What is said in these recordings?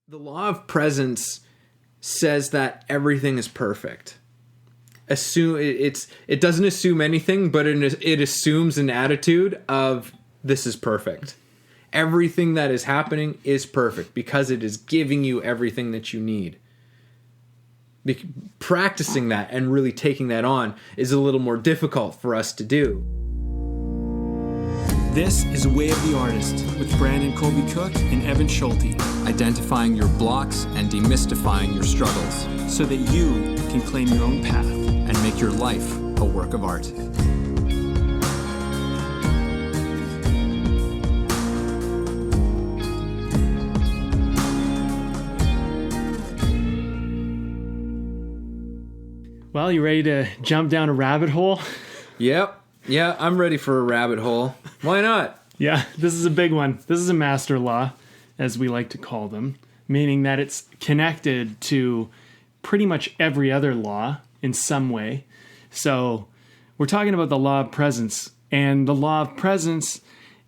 The law of presence says that everything is perfect. It doesn't assume anything, but it assumes an attitude of this is perfect. Everything that is happening is perfect because it is giving you everything that you need. Practicing that and really taking that on is a little more difficult for us to do. This is Way of the Artist with Brandon Colby Cook and Evan Schulte. Identifying your blocks and demystifying your struggles so that you can claim your own path and make your life a work of art. Well, you ready to jump down a rabbit hole? Yep. Yeah, I'm ready for a rabbit hole. Why not? Yeah, this is a big one. This is a master law, as we like to call them, meaning that it's connected to pretty much every other law in some way. So we're talking about the law of presence. And the law of presence,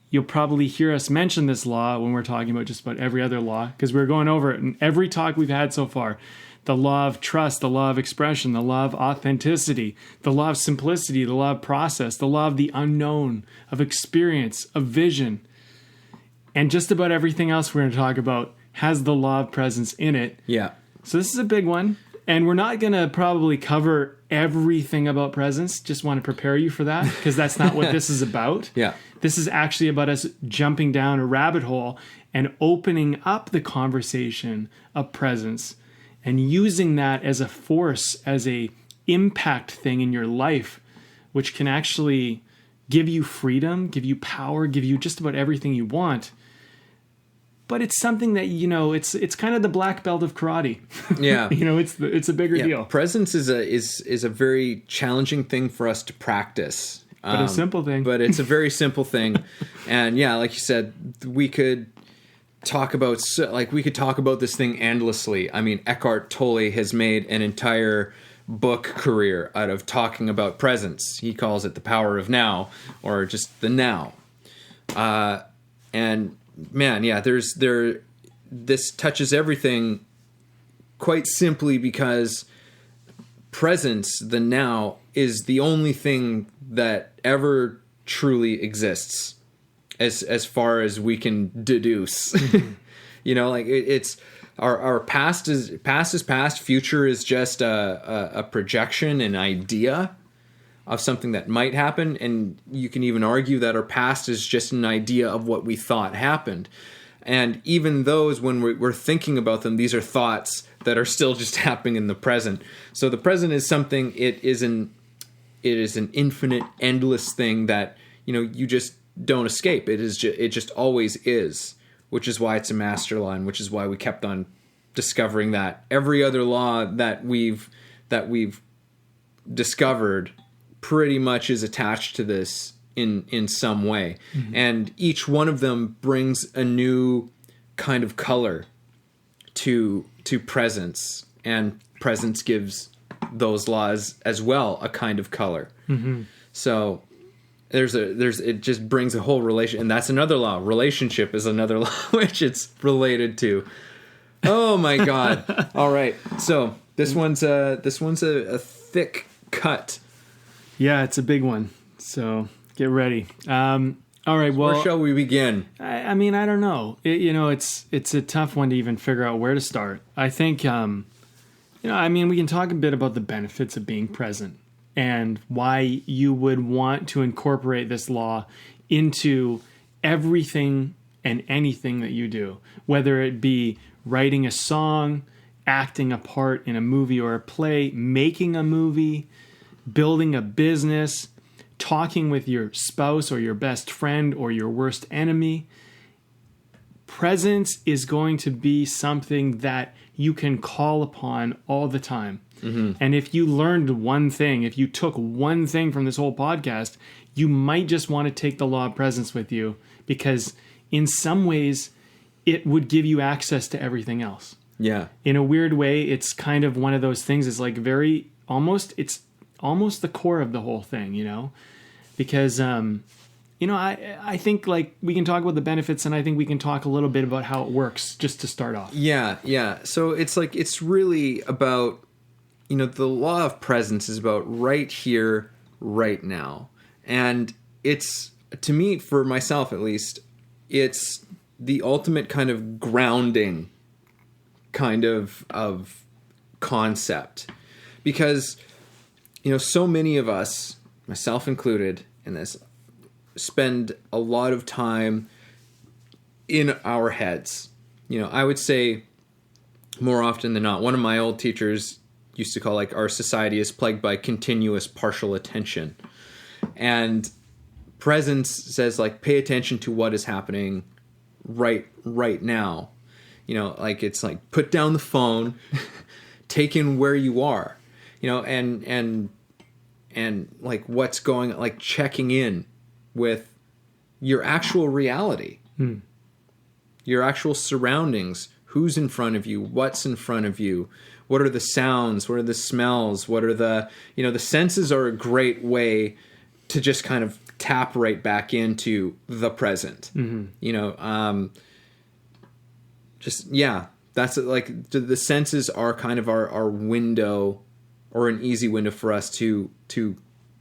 you'll probably hear us mention this law when we're talking about just about every other law, because we're going over it in every talk we've had so far. The law of trust, the law of expression, the law of authenticity, the law of simplicity, the law of process, the law of the unknown, of experience, of vision. And just about everything else we're going to talk about has the law of presence in it. Yeah. So this is a big one. And we're not going to probably cover everything about presence. Just want to prepare you for that, because that's not what this is about. Yeah. This is actually about us jumping down a rabbit hole and opening up the conversation of presence and using that as a force, as a impact thing in your life, which can actually give you freedom, give you power, give you just about everything you want. But it's something that, it's kind of the black belt of karate. Yeah. It's a bigger deal. Presence is a very challenging thing for us to practice. But a simple thing. But it's a very simple thing. And yeah, like you said, we could talk about this thing endlessly. I mean, Eckhart Tolle has made an entire book career out of talking about presence. He calls it the power of now, or just the now. And man, yeah, this touches everything quite simply because presence, the now, is the only thing that ever truly exists. As far as we can deduce, it's our past is past. Future is just a projection, an idea of something that might happen, and you can even argue that our past is just an idea of what we thought happened. And even those, when we're thinking about them, these are thoughts that are still just happening in the present. So the present is something. It is an infinite, endless thing that you just don't escape. It just always is, which is why it's a master law, and which is why we kept on discovering that every other law that we've discovered pretty much is attached to this in some way. Mm-hmm. And each one of them brings a new kind of color to presence, and presence gives those laws as well a kind of color. Mm-hmm. So it just brings a whole relation, and that's another law. Relationship is another law which it's related to. Oh my God! All right, so this one's a thick cut. Yeah, it's a big one. So get ready. All right. Well, where shall we begin? I mean, I don't know. It's a tough one to even figure out where to start. I think we can talk a bit about the benefits of being present, and why you would want to incorporate this law into everything and anything that you do, whether it be writing a song, acting a part in a movie or a play, making a movie, building a business, talking with your spouse or your best friend or your worst enemy. Presence is going to be something that you can call upon all the time. Mm-hmm. And if you learned one thing, if you took one thing from this whole podcast, you might just want to take the law of presence with you, because in some ways it would give you access to everything else. Yeah. In a weird way, it's kind of one of those things. It's like it's almost the core of the whole thing, because I think like we can talk about the benefits, and I think we can talk a little bit about how it works just to start off. Yeah. So it's really about, the law of presence is about right here, right now. And it's, to me, for myself at least, it's the ultimate kind of grounding kind of concept. Because, so many of us, myself included in this, spend a lot of time in our heads. I would say more often than not, one of my old teachers used to call like our society is plagued by continuous partial attention. And presence says like pay attention to what is happening right now. Like it's like put down the phone, take in where you are, and like what's going, like checking in with your actual reality, your actual surroundings, who's in front of you, what's in front of you, what are the sounds, what are the smells, what are the, the senses are a great way to just kind of tap right back into the present. That's like the senses are kind of our window, or an easy window for us to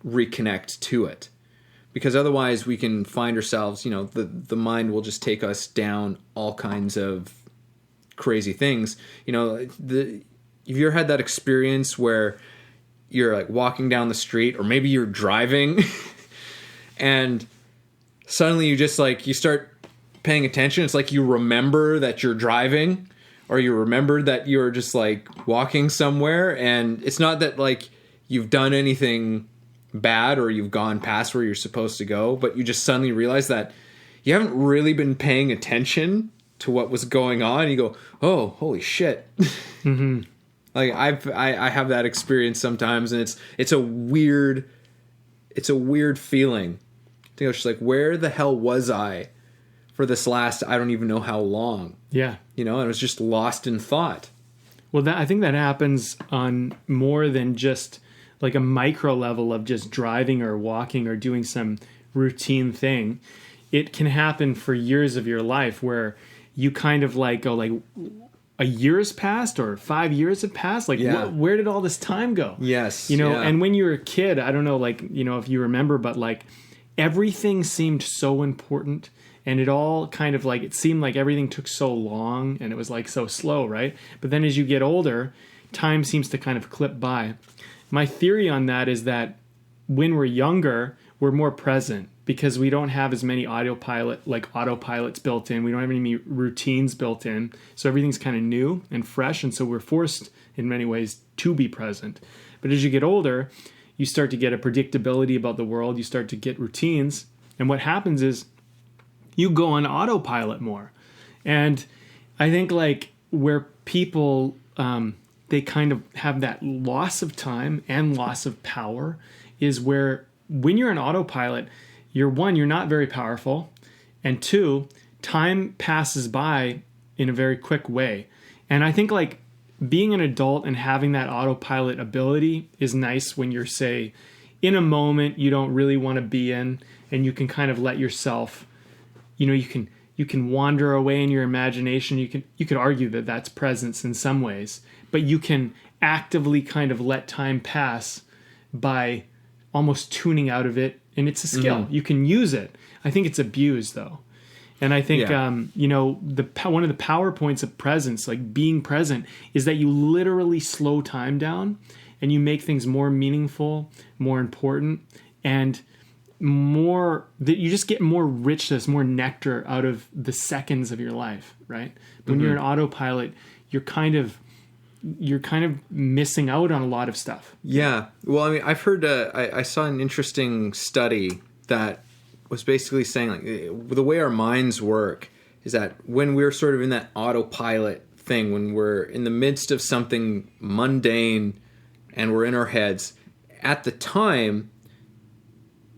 reconnect to it. Because otherwise we can find ourselves, the mind will just take us down all kinds of crazy things. Have you ever had that experience where you're like walking down the street, or maybe you're driving and suddenly you just like, you start paying attention. It's like you remember that you're driving, or you remember that you're just like walking somewhere, and it's not that like you've done anything bad or you've gone past where you're supposed to go, but you just suddenly realize that you haven't really been paying attention to what was going on. You go, oh, holy shit. Like I have that experience sometimes, and it's a weird feeling. I think I was just like, where the hell was I for this last, I don't even know how long. Yeah. And I was just lost in thought. Well, I think that happens on more than just like a micro level of just driving or walking or doing some routine thing. It can happen for years of your life where you kind of like go like, a year has passed or 5 years have passed. Like, where did all this time go? Yes. And when you were a kid, I don't know, like, if you remember, but like everything seemed so important, and it all kind of like, it seemed like everything took so long and it was like so slow, right? But then as you get older, time seems to kind of clip by. My theory on that is that when we're younger, we're more present because we don't have as many autopilots built in. We don't have any routines built in. So everything's kind of new and fresh. And so we're forced in many ways to be present. But as you get older, you start to get a predictability about the world. You start to get routines. And what happens is you go on autopilot more. And I think like where people, they kind of have that loss of time and loss of power is where when you're on autopilot, you're not very powerful. And two, time passes by in a very quick way. And I think like being an adult and having that autopilot ability is nice when you're, say, in a moment you don't really want to be in, and you can kind of let yourself, you can wander away in your imagination. You could argue that that's presence in some ways, but you can actively kind of let time pass by almost tuning out of it. And it's a skill. You can use it. I think it's abused though. And I think, one of the power points of presence, like being present, is that you literally slow time down and you make things more meaningful, more important, and more that you just get more richness, more nectar out of the seconds of your life, right? But when you're in autopilot, you're kind of missing out on a lot of stuff. Yeah. Well, I mean, I've heard, I saw an interesting study that was basically saying like the way our minds work is that when we're sort of in that autopilot thing, when we're in the midst of something mundane and we're in our heads, at the time,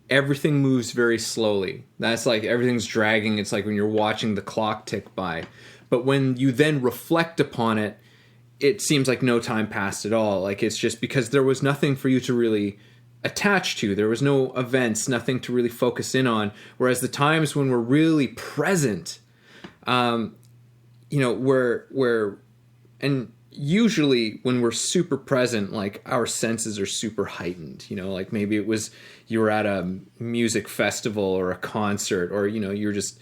everything moves very slowly. That's like everything's dragging. It's like when you're watching the clock tick by. But when you then reflect upon it, it seems like no time passed at all. Like it's just because there was nothing for you to really attached to. There was no events, nothing to really focus in on. Whereas the times when we're really present, and usually when we're super present, like our senses are super heightened, like maybe it was you were at a music festival or a concert, or, you're just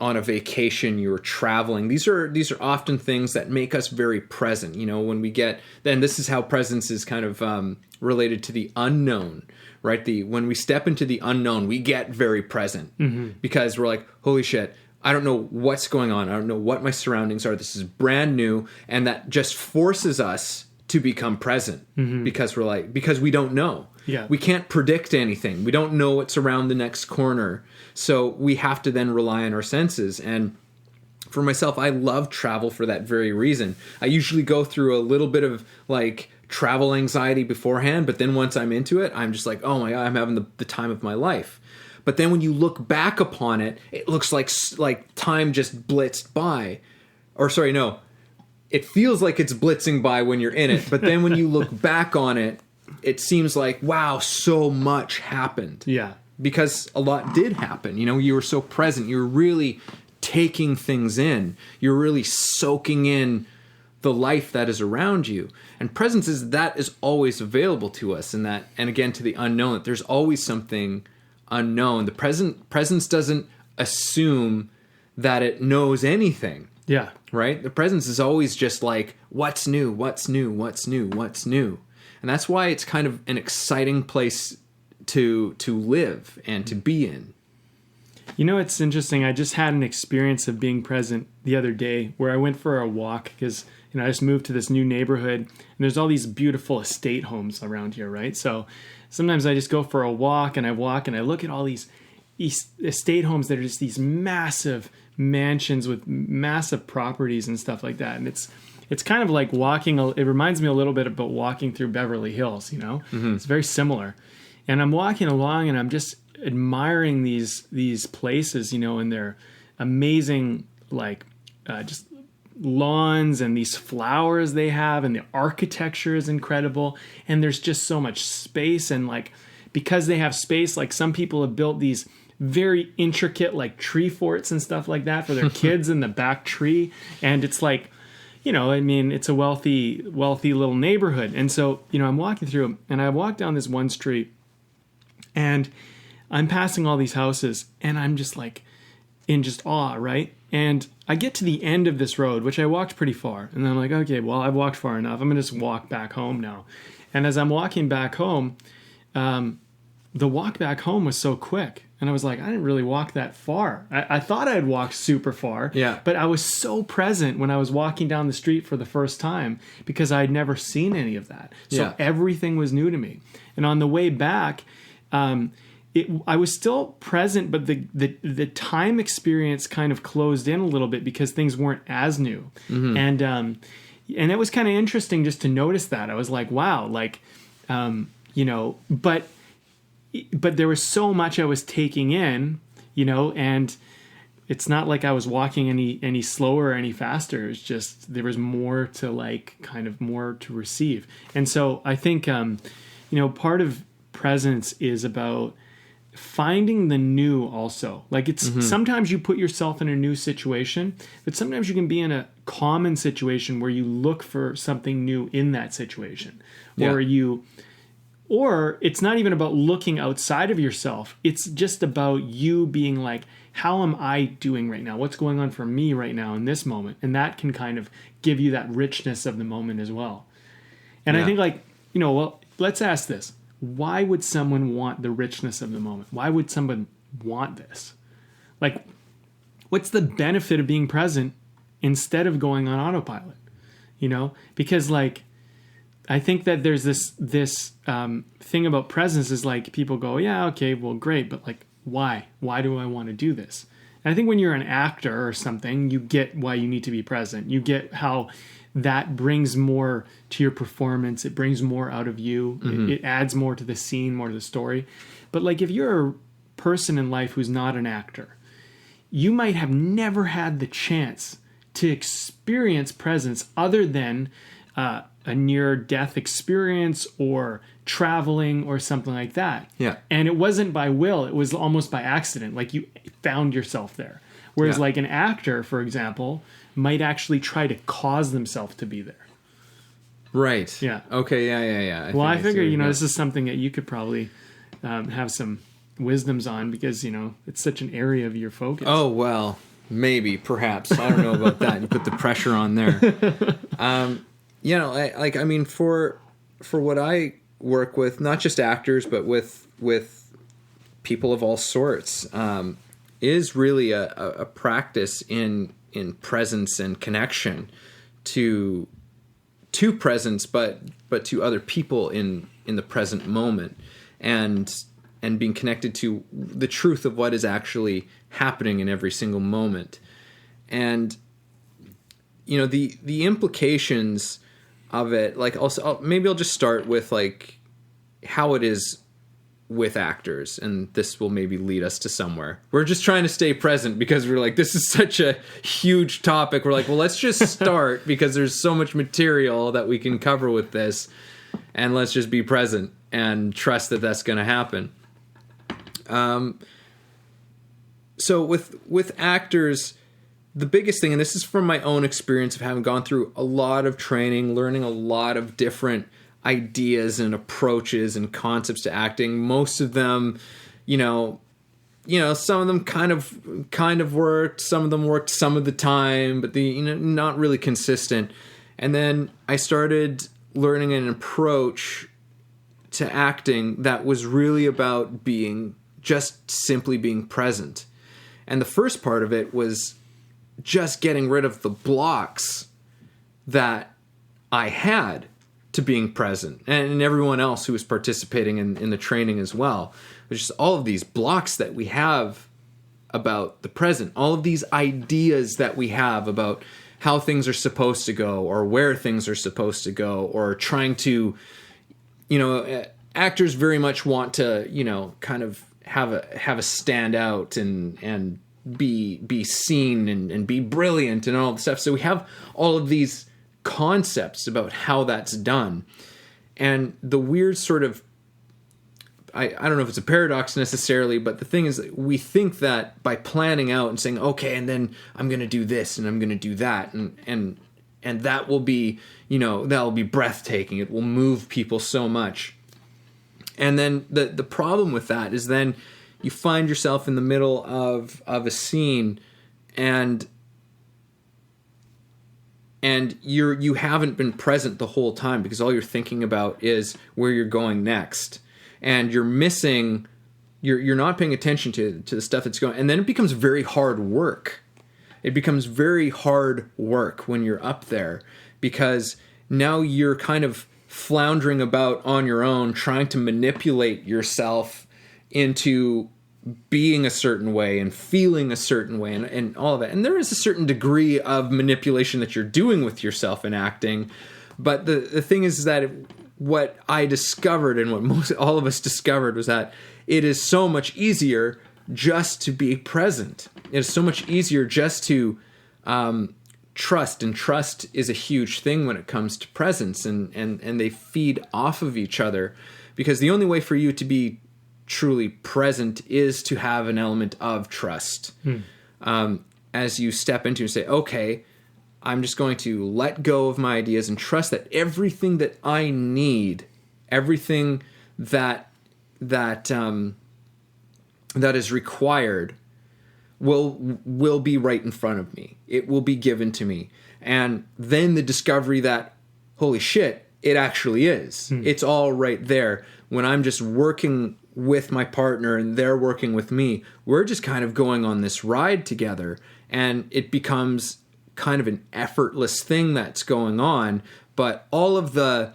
on a vacation, you were traveling. These are often things that make us very present. When we get, then this is how presence is kind of related to the unknown, right? When we step into the unknown, we get very present because we're like, holy shit, I don't know what's going on. I don't know what my surroundings are. This is brand new. And that just forces us to become present because we don't know. Yeah. We can't predict anything. We don't know what's around the next corner. So we have to then rely on our senses. And for myself, I love travel for that very reason. I usually go through a little bit of like travel anxiety beforehand, but then once I'm into it, I'm just like, oh my God, I'm having the time of my life. But then when you look back upon it, it looks like time just blitzed by. Or sorry, no. It feels like it's blitzing by when you're in it. But then when you look back on it, it seems like, wow, so much happened. Yeah. Because a lot did happen. You were so present. You were really taking things in. You're really soaking in the life that is around you. And presence is always available to us. And again, to the unknown, that there's always something unknown. The presence doesn't assume that it knows anything. Yeah. Right? The presence is always just like, what's new, what's new, what's new, what's new. And that's why it's kind of an exciting place to live and to be in. It's interesting. I just had an experience of being present the other day where I went for a walk because, I just moved to this new neighborhood and there's all these beautiful estate homes around here, right? So sometimes I just go for a walk and I look at all these estate homes that are just these massive mansions with massive properties and stuff like that. And it's kind of like walking. It reminds me a little bit about walking through Beverly Hills, It's very similar. And I'm walking along and I'm just admiring these places, and their amazing, just lawns and these flowers they have, and the architecture is incredible. And there's just so much space. And because they have space, some people have built these very intricate tree forts and stuff like that for their kids in the back tree. And it's it's a wealthy little neighborhood. And so, I'm walking through and I walk down this one street and I'm passing all these houses and I'm just in just awe, right? And I get to the end of this road, which I walked pretty far. And I'm like, okay, well, I've walked far enough. I'm going to just walk back home now. And as I'm walking back home, the walk back home was so quick. And I was like, I didn't really walk that far. I thought I had walked super far. Yeah. But I was so present when I was walking down the street for the first time because I had never seen any of that. So everything was new to me. And on the way back, I was still present, but the time experience kind of closed in a little bit because things weren't as new. Mm-hmm. And it was kind of interesting just to notice that. I was like, wow, but there was so much I was taking in, and it's not like I was walking any slower or any faster. It's just there was more to kind of more to receive. And so I think, part of presence is about finding the new also. It's sometimes you put yourself in a new situation, but sometimes you can be in a common situation where you look for something new in that situation. Or it's not even about looking outside of yourself. It's just about you being like, how am I doing right now? What's going on for me right now in this moment? And that can kind of give you that richness of the moment as well. And I think let's ask this. Why would someone want the richness of the moment? Why would someone want this? What's the benefit of being present instead of going on autopilot? Because I think that there's this thing about presence is people go, yeah, okay, well, great, but why? Why do I want to do this? And I think when you're an actor or something, you get why you need to be present. You get how that brings more to your performance. It brings more out of you. Mm-hmm. It adds more to the scene, more to the story. But if you're a person in life who's not an actor, you might have never had the chance to experience presence other than a near-death experience or traveling or something like that. Yeah. And it wasn't by will. It was almost by accident. Like you found yourself there. Whereas like an actor, for example, might actually try to cause themselves to be there. Right. Yeah. Okay. Yeah. Well, I figure, this is something that you could probably have some wisdoms on because, it's such an area of your focus. Oh, well, maybe, perhaps. I don't know about that. You put the pressure on there. For what I work with, not just actors, but with people of all sorts, is really a practice in presence and connection to presence, but to other people in the present moment, and being connected to the truth of what is actually happening in every single moment. And the implications of it, like maybe I'll just start with like how it is with actors, and this will maybe lead us to somewhere. We're just trying to stay present because we're like, this is such a huge topic. We're like, well, let's just start because there's so much material that we can cover with this, and let's just be present and trust that that's going to happen. So with actors, the biggest thing, and this is from my own experience of having gone through a lot of training, learning a lot of different ideas and approaches and concepts to acting. Most of them, some of them kind of worked, some of them worked some of the time, but not really consistent. And then I started learning an approach to acting that was really about simply being present. And the first part of it was just getting rid of the blocks that I had to being present, and everyone else who was participating in the training as well. Which is all of these blocks that we have about the present, all of these ideas that we have about how things are supposed to go, or where things are supposed to go, or trying to, actors very much want to, kind of have a stand out and be seen and be brilliant and all the stuff. So we have all of these concepts about how that's done. And the weird sort of, I don't know if it's a paradox necessarily, but the thing is that we think that by planning out and saying, okay, and then I'm going to do this and I'm going to do that, and that will be, that'll be breathtaking. It will move people so much. And then the problem with that is then you find yourself in the middle of a scene and you haven't been present the whole time because all you're thinking about is where you're going next. And you're missing, you're not paying attention to the stuff that's going, and then it becomes very hard work. It becomes very hard work when you're up there because now you're kind of floundering about on your own, trying to manipulate yourself into being a certain way and feeling a certain way and all of that. And there is a certain degree of manipulation that you're doing with yourself in acting. But the thing is that what I discovered and what all of us discovered was that it is so much easier just to be present. It is so much easier just to trust, and trust is a huge thing when it comes to presence, and they feed off of each other, because the only way for you to be truly present is to have an element of trust. As you step into and say, okay, I'm just going to let go of my ideas and trust that everything that I need, everything that is required will be right in front of me. It will be given to me. And then the discovery that, holy shit, it actually is. It's all right there. When I'm just working with my partner and they're working with me, we're just kind of going on this ride together, and it becomes kind of an effortless thing that's going on. But all of the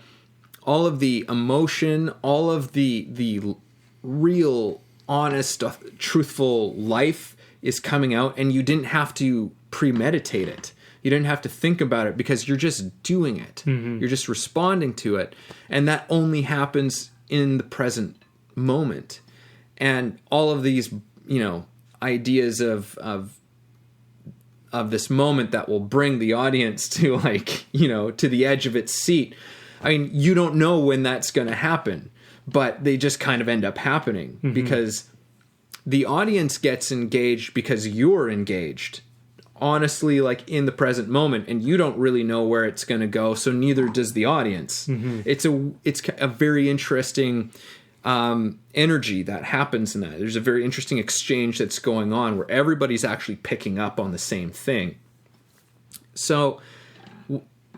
emotion, all of the real, honest, truthful life is coming out, and you didn't have to premeditate it. You didn't have to think about it because you're just doing it. You're just responding to it. And that only happens in the present moment. And all of these, ideas of of this moment that will bring the audience to, like, to the edge of its seat. I mean, you don't know when that's going to happen, but they just kind of end up happening because the audience gets engaged because you're engaged, honestly, like in the present moment, and you don't really know where it's going to go. So neither does the audience. It's a very interesting energy that happens in that. There's a very interesting exchange that's going on where everybody's actually picking up on the same thing. So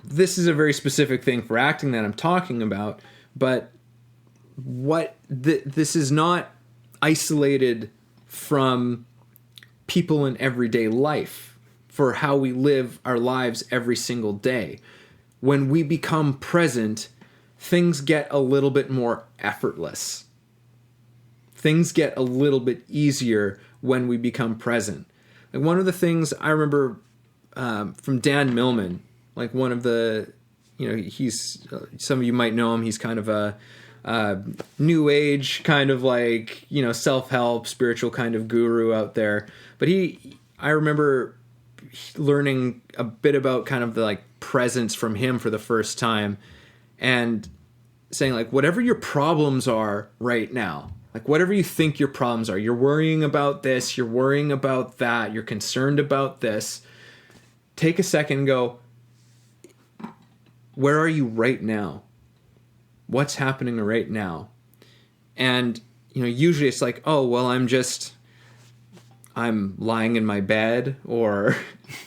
this is a very specific thing for acting that I'm talking about, but this is not isolated from people in everyday life for how we live our lives every single day. When we become present, things get a little bit more effortless. Things get a little bit easier when we become present. Like one of the things I remember from Dan Millman, like one of the, he's, some of you might know him, he's kind of a new age kind of like, self-help, spiritual kind of guru out there. But I remember learning a bit about kind of the like presence from him for the first time, and saying like, whatever your problems are right now, like whatever you think your problems are, you're worrying about this, you're worrying about that, you're concerned about this, take a second and go, where are you right now? What's happening right now? And, usually it's like, oh, well, I'm lying in my bed, or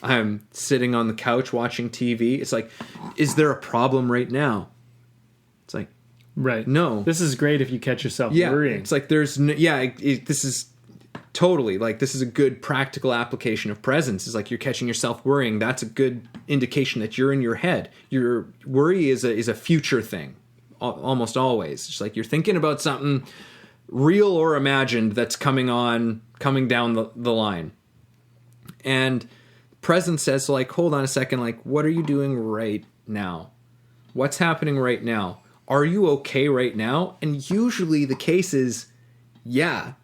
I'm sitting on the couch watching TV. It's like, is there a problem right now? It's like, right. No. This is great if you catch yourself worrying. It's like this is totally, like, this is a good practical application of presence. It's like you're catching yourself worrying. That's a good indication that you're in your head. Your worry is a future thing, almost always. It's like you're thinking about something real or imagined that's coming down the line. And presence says, like, hold on a second, like, what are you doing right now? What's happening right now? Are you okay right now? And usually the case is, yeah,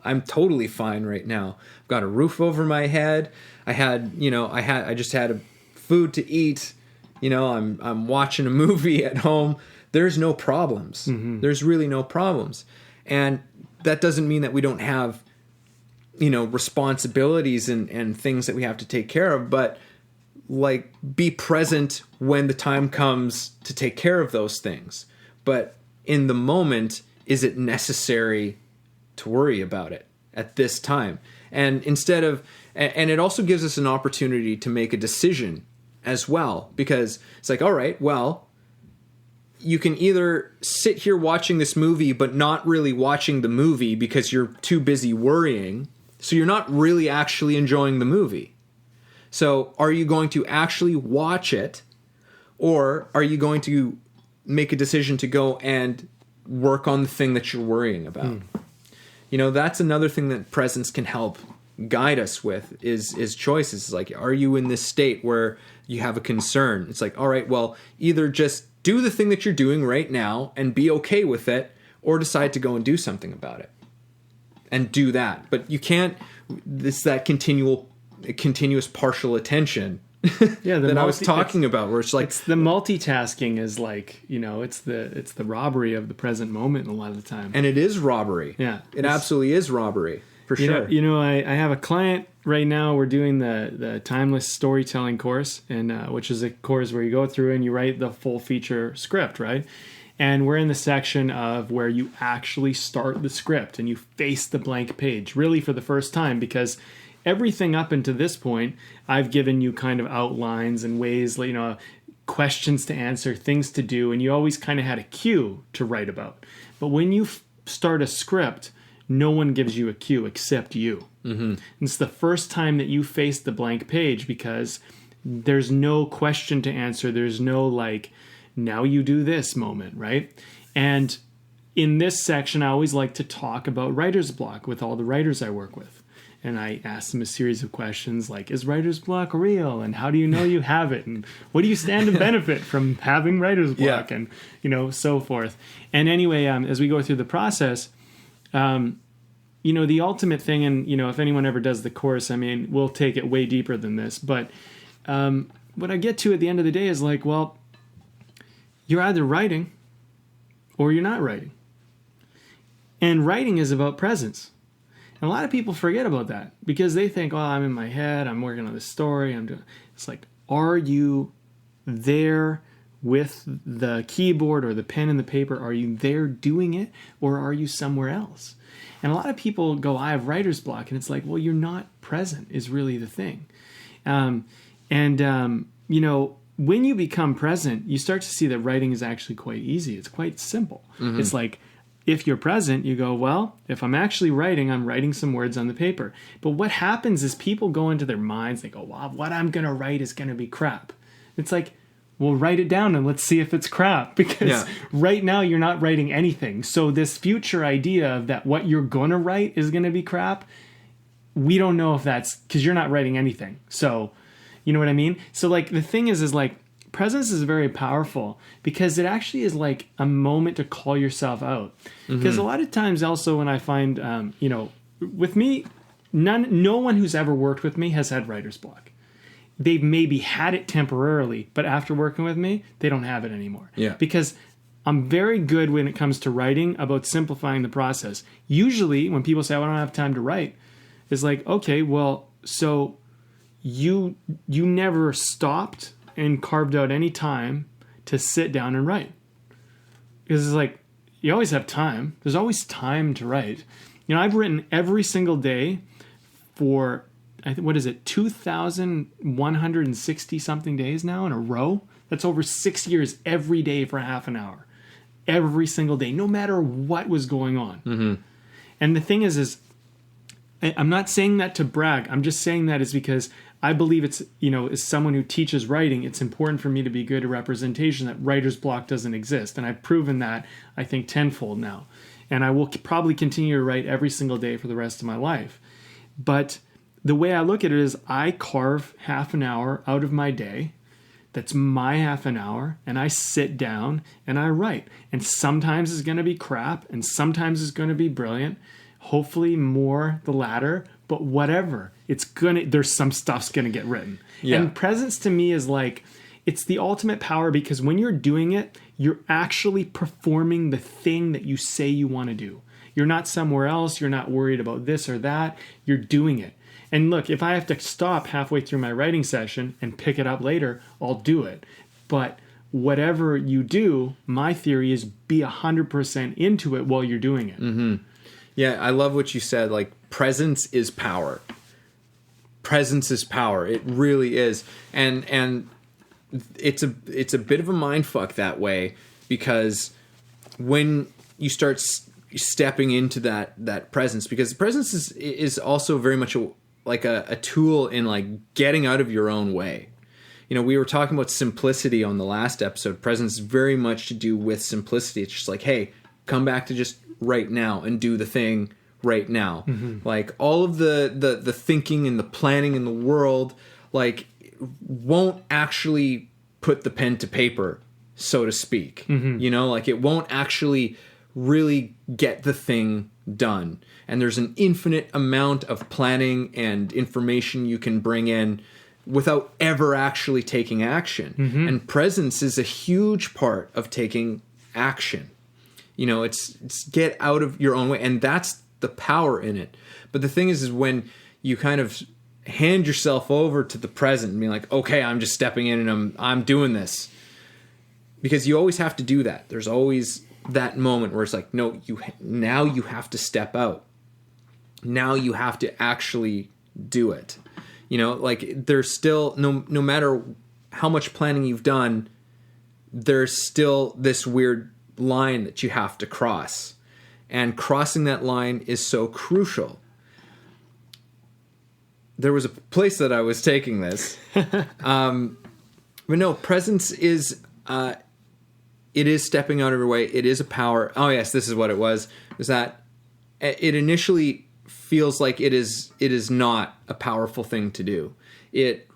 I'm totally fine right now. I've got a roof over my head. I just had food to eat. I'm watching a movie at home. There's no problems. There's really no problems. And that doesn't mean that we don't have, responsibilities and things that we have to take care of, but like be present when the time comes to take care of those things. But in the moment, is it necessary to worry about it at this time? And and it also gives us an opportunity to make a decision as well, because it's like, all right, well, you can either sit here watching this movie but not really watching the movie because you're too busy worrying, so you're not really actually enjoying the movie. So are you going to actually watch it, or are you going to make a decision to go and work on the thing that you're worrying about? That's another thing that presence can help guide us with is choices. It's like, are you in this state where you have a concern? It's like, all right, well, either just do the thing that you're doing right now and be okay with it, or decide to go and do something about it and do that. But you can't, that continuous partial attention that I was talking about, where it's like, it's the multitasking is like, it's the robbery of the present moment a lot of the time. And it is robbery. Yeah. It absolutely is robbery, for sure. I have a client right now. We're doing the timeless storytelling course, and which is a course where you go through and you write the full feature script, right? And we're in the section of where you actually start the script and you face the blank page, really for the first time, because everything up until this point, I've given you kind of outlines and ways, questions to answer, things to do, and you always kind of had a cue to write about. But when you start a script, no one gives you a cue except you. Mm-hmm. It's the first time that you face the blank page, because there's no question to answer. There's no now you do this moment, right? And in this section, I always like to talk about writer's block with all the writers I work with. And I ask them a series of questions like, is writer's block real? And how do you know you have it? And what do you stand to benefit from having writer's block? Yeah. And, so forth. And anyway, as we go through the process, the ultimate thing, and, if anyone ever does the course, I mean, we'll take it way deeper than this. But what I get to at the end of the day is like, well, you're either writing or you're not writing. And writing is about presence. And a lot of people forget about that because they think, oh, I'm in my head, I'm working on this story, I'm doing. It's like, are you there with the keyboard or the pen and the paper? Are you there doing it, or are you somewhere else? And a lot of people go, I have writer's block. And it's like, well, you're not present is really the thing. When you become present, you start to see that writing is actually quite easy. It's quite simple. Mm-hmm. It's like, if you're present, you go, well, if I'm actually writing, I'm writing some words on the paper. But what happens is people go into their minds, they go, wow, what I'm going to write is going to be crap. It's like, well, write it down and let's see if it's crap. Because right now you're not writing anything. So this future idea of that what you're going to write is going to be crap, we don't know if that's because you're not writing anything. So, you know what I mean? So like the thing is like presence is very powerful because it actually is like a moment to call yourself out. Because a lot of times also when I find, with me, no one who's ever worked with me has had writer's block. They've maybe had it temporarily, but after working with me, they don't have it anymore. Yeah. Because I'm very good when it comes to writing about simplifying the process. Usually when people say, oh, I don't have time to write, it's like, okay, well, so you never stopped and carved out any time to sit down and write. Because it's like, you always have time. There's always time to write. I've written every single day for, what is it, 2,160 something days now in a row? That's over 6 years every day for half an hour. Every single day, no matter what was going on. Mm-hmm. And the thing is I'm not saying that to brag. I'm just saying that is because I believe it's, as someone who teaches writing, it's important for me to be good at representation that writer's block doesn't exist. And I've proven that, I think, tenfold now. And I will probably continue to write every single day for the rest of my life. But the way I look at it is I carve half an hour out of my day. That's my half an hour. And I sit down and I write. And sometimes it's going to be crap. And sometimes it's going to be brilliant. Hopefully more the latter. But whatever. There's some stuff's going to get written. Yeah. And presence to me is like, it's the ultimate power because when you're doing it, you're actually performing the thing that you say you want to do. You're not somewhere else. You're not worried about this or that. You're doing it. And look, if I have to stop halfway through my writing session and pick it up later, I'll do it. But whatever you do, my theory is be 100% into it while you're doing it. Mm-hmm. Yeah, I love what you said. Like, presence is power. Presence is power. It really is. And it's a bit of a mind fuck that way because when you start stepping into that presence, because presence is also very much a tool in like getting out of your own way. We were talking about simplicity on the last episode. Presence is very much to do with simplicity. It's just like, hey, come back to just right now and do the thing right now. Mm-hmm. Like all of the thinking and the planning in the world, like won't actually put the pen to paper, so to speak. Mm-hmm. Like it won't actually really get the thing done. And there's an infinite amount of planning and information you can bring in without ever actually taking action. Mm-hmm. And presence is a huge part of taking action. It's get out of your own way. And that's the power in it. But the thing is when you kind of hand yourself over to the present and be like, okay, I'm just stepping in and I'm doing this. Because you always have to do that. There's always that moment where it's like, no, now you have to step out. Now you have to actually do it. Like there's still, no matter how much planning you've done, there's still this weird line that you have to cross. And crossing that line is so crucial. There was a place that I was taking this. But no, presence is, it is stepping out of your way. It is a power. Oh yes, this is what it was. Is that it initially feels like it is not a powerful thing to do. It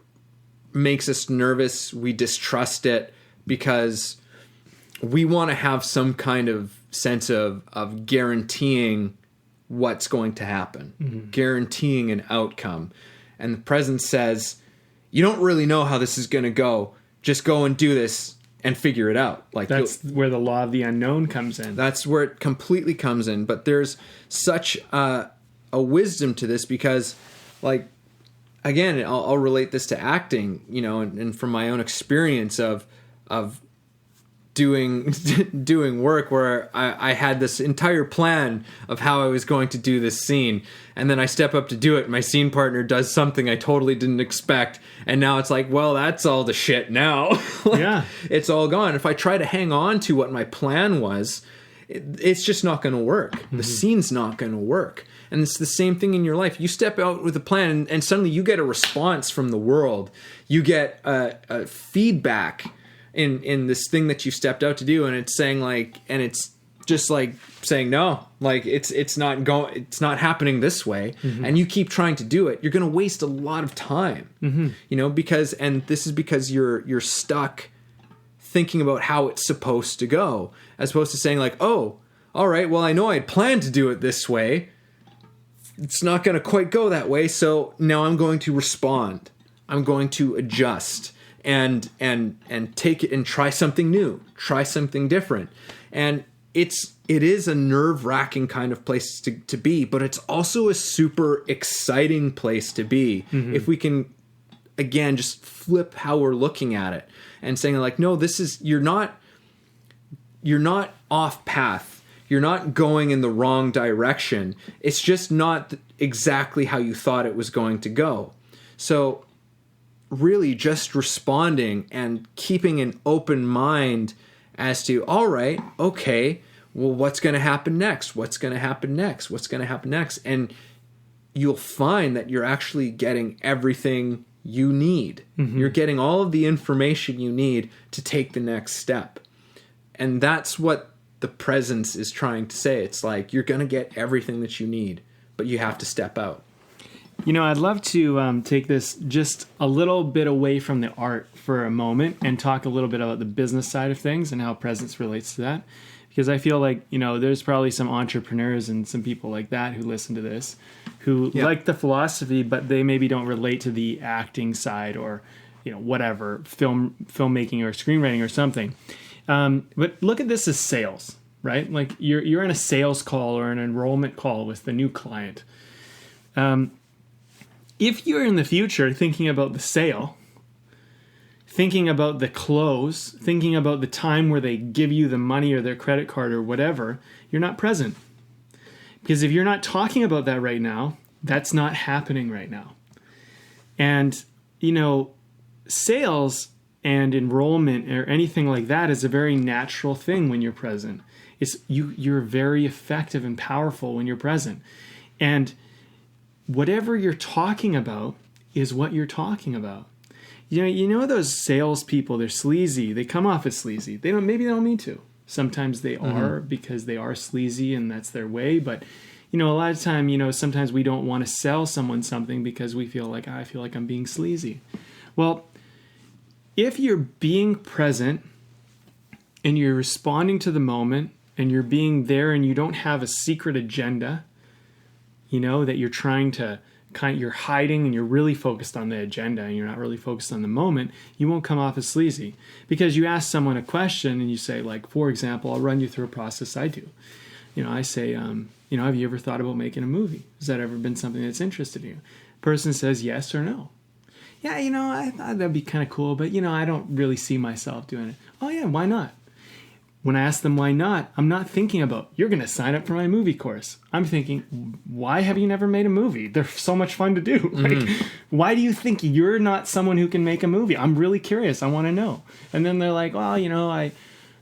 makes us nervous. We distrust it because we want to have some kind of sense of guaranteeing what's going to happen, guaranteeing an outcome. And the present says, you don't really know how this is going to go. Just go and do this and figure it out. Like, that's where the law of the unknown comes in. That's where it completely comes in. But there's such a wisdom to this because, like, again, I'll relate this to acting, you know, and from my own experience of doing work where I had this entire plan of how I was going to do this scene, and then I step up to do it, my scene partner does something I totally didn't expect, and now it's like, well, that's all the shit now. Like, yeah, it's all gone. If I try to hang on to what my plan was, it's just not going to work. The scene's not going to work. And it's the same thing in your life. You step out with a plan, and suddenly you get a response from the world. You get a feedback in this thing that you stepped out to do, and it's saying like, and it's just like saying no, like it's not happening this way, and you keep trying to do it. You're going to waste a lot of time, you know, because this is because you're stuck thinking about how it's supposed to go, as opposed to saying like, oh, all right, well, I know I had planned to do it this way. It's not going to quite go that way, so now I'm going to respond. I'm going to adjust and take it and try something new, try something different. And it is a nerve-wracking kind of place to be, but it's also a super exciting place to be if we can, again, just flip how we're looking at it and saying like, no, you're not off path. You're not going in the wrong direction. It's just not exactly how you thought it was going to go. So really just responding and keeping an open mind as to, all right, okay, well, what's going to happen next? What's going to happen next? What's going to happen next? And you'll find that you're actually getting everything you need. You're getting all of the information you need to take the next step. And that's what the presence is trying to say. It's like, you're going to get everything that you need, but you have to step out. You know, I'd love to take this just a little bit away from the art for a moment and talk a little bit about the business side of things and how presence relates to that. Because I feel like, you know, there's probably some entrepreneurs and some people like that who listen to this who like the philosophy, but they maybe don't relate to the acting side or, you know, whatever, filmmaking or screenwriting or something. But look at this as sales, right? Like you're in a sales call or an enrollment call with the new client. If you're in the future thinking about the sale, thinking about the close, thinking about the time where they give you the money or their credit card or whatever, you're not present. Because if you're not talking about that right now, that's not happening right now. And, you know, sales and enrollment or anything like that is a very natural thing when you're present. You're very effective and powerful when you're present. And whatever you're talking about is what you're talking about. You know those salespeople, they're sleazy. They come off as sleazy. Maybe they don't mean to. Sometimes they are because they are sleazy and that's their way. But, you know, a lot of time, you know, sometimes we don't want to sell someone something because we feel like, I feel like I'm being sleazy. Well, if you're being present and you're responding to the moment and you're being there and you don't have a secret agenda, you know, that you're trying to you're hiding and you're really focused on the agenda and you're not really focused on the moment, you won't come off as sleazy. Because you ask someone a question and you say, like, for example, I'll run you through a process I do. You know, I say, you know, have you ever thought about making a movie? Has that ever been something that's interested in you? Person says yes or no. Yeah, you know, I thought that'd be kind of cool, but, you know, I don't really see myself doing it. Oh, yeah, why not? When I ask them why not, I'm not thinking about, you're going to sign up for my movie course. I'm thinking, why have you never made a movie? They're so much fun to do. Like, why do you think you're not someone who can make a movie? I'm really curious. I want to know. And then they're like, well, you know,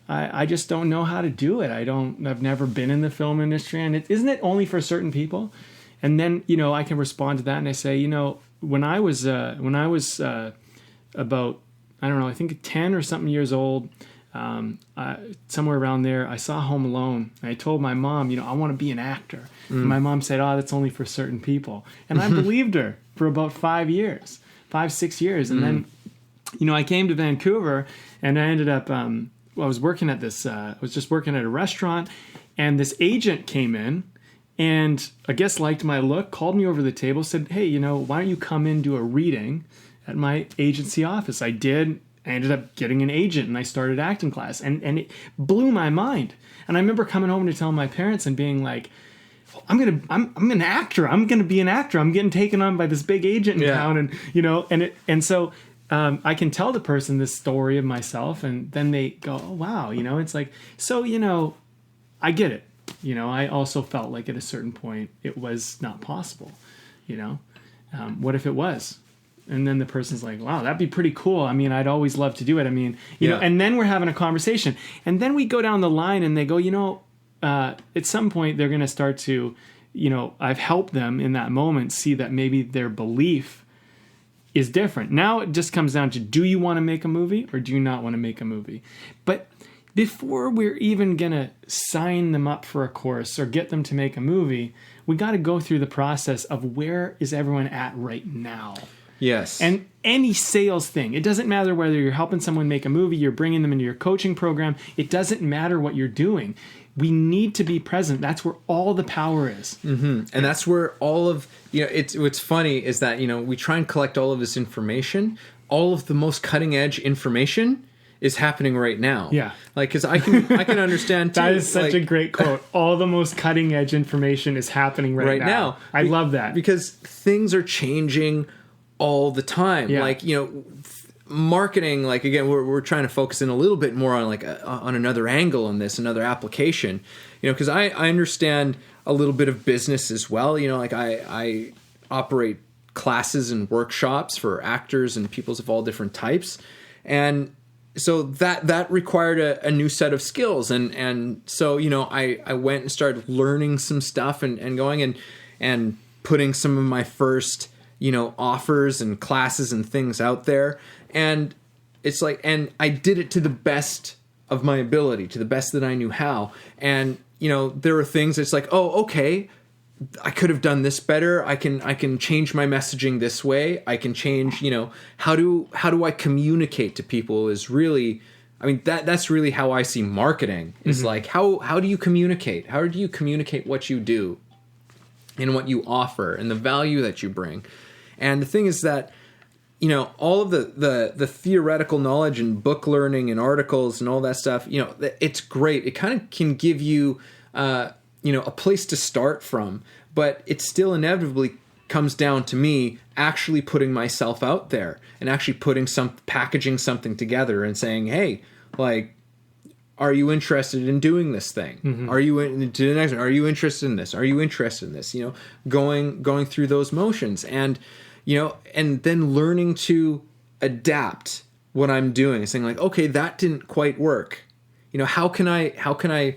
I just don't know how to do it. I've never been in the film industry. And isn't it only for certain people? And then, you know, I can respond to that and I say, you know, when I was about, I don't know, I think 10 or something years old, somewhere around there, I saw Home Alone. And I told my mom, you know, I want to be an actor. And my mom said, oh, that's only for certain people. And I believed her for about 5, 6 years. And then, you know, I came to Vancouver and I ended up, I was working at I was just working at a restaurant and this agent came in And I guess liked my look, called me over the table, said, hey, you know, why don't you come in, do a reading at my agency office? I did. I ended up getting an agent, and I started acting class, and it blew my mind. And I remember coming home to tell my parents and being like, I'm an actor. I'm gonna be an actor. I'm getting taken on by this big agent in town, and you know, and so I can tell the person this story of myself, and then they go, oh, wow, you know, it's like, so you know, I get it. You know, I also felt like at a certain point it was not possible. You know, what if it was? And then the person's like, wow, that'd be pretty cool. I mean, I'd always love to do it. I mean, you know, and then we're having a conversation. And then we go down the line and they go, you know, at some point they're going to start to, you know, I've helped them in that moment see that maybe their belief is different. Now it just comes down to, do you want to make a movie or do you not want to make a movie? But before we're even going to sign them up for a course or get them to make a movie, we got to go through the process of where is everyone at right now. Yes. And any sales thing, it doesn't matter whether you're helping someone make a movie, you're bringing them into your coaching program. It doesn't matter what you're doing. We need to be present. That's where all the power is. Mm-hmm. And that's where all of, you know, what's funny is that, you know, we try and collect all of this information. All of the most cutting edge information is happening right now. Yeah. Like, because I can understand too. That is such a great quote. All the most cutting edge information is happening right now. I love that. Because things are changing all the time. Yeah. Like, you know, marketing, like, again, we're trying to focus in a little bit more on like on another angle on this, another application, you know, because I understand a little bit of business as well. You know, like I operate classes and workshops for actors and peoples of all different types. And so that required a new set of skills. And so, you know, I went and started learning some stuff and going and putting some of my first, you know, offers and classes and things out there. And it's like, and I did it to the best of my ability, to the best that I knew how. And, you know, there were things that's like, oh, okay, I could have done this better. I can change my messaging this way. I can change, you know, how do I communicate to people is really, I mean, that's really how I see marketing is like, how do you communicate? How do you communicate what you do and what you offer and the value that you bring? And the thing is that, you know, all of the theoretical knowledge and book learning and articles and all that stuff, you know, it's great. It kind of can give you, you know, a place to start from, but it still inevitably comes down to me actually putting myself out there and actually packaging something together and saying, hey, like, are you interested in doing this thing? Mm-hmm. Are you to the next one? Are you interested in this? Are you interested in this? You know, going through those motions and, you know, and then learning to adapt what I'm doing and saying like, okay, that didn't quite work. You know, how can I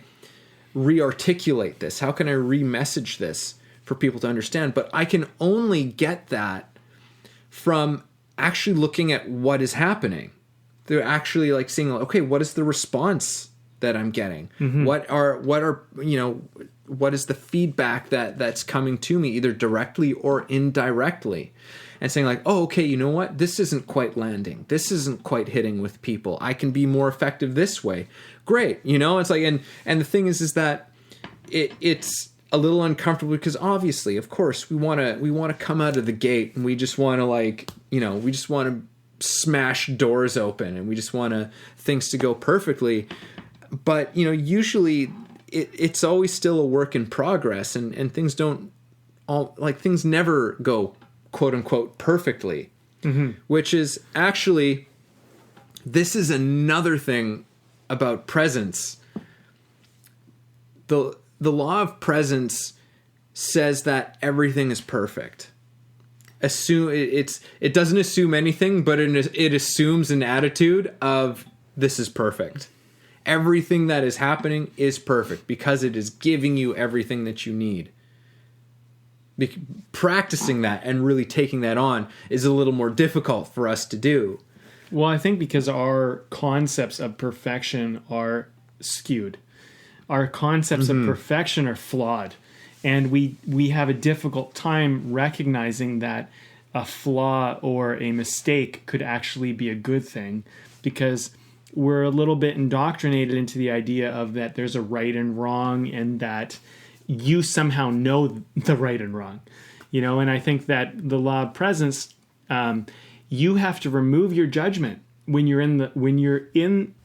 re-articulate this? How can I re-message this for people to understand? But I can only get that from actually looking at what is happening. They're actually like seeing, like, okay, what is the response that I'm getting? Mm-hmm. What are you know, what is the feedback that's coming to me either directly or indirectly? And saying like, oh, okay, you know what? This isn't quite landing. This isn't quite hitting with people. I can be more effective this way. Great. You know, it's like, and the thing is that it's a little uncomfortable because obviously, of course, we want to come out of the gate and we just want to, like, you know, we just want to smash doors open and we just want things to go perfectly. But, you know, usually it's always still a work in progress and things don't things never go quote unquote perfectly, which is actually, this is another thing about presence. The law of presence says that everything is perfect. It doesn't assume anything, but it assumes an attitude of this is perfect. Everything that is happening is perfect because it is giving you everything that you need. Practicing that and really taking that on is a little more difficult for us to do. Well, I think because our concepts of perfection are skewed. Our concepts of perfection are flawed. And we have a difficult time recognizing that a flaw or a mistake could actually be a good thing because we're a little bit indoctrinated into the idea of that there's a right and wrong and that you somehow know the right and wrong, and I think that the law of presence, you have to remove your judgment when you're in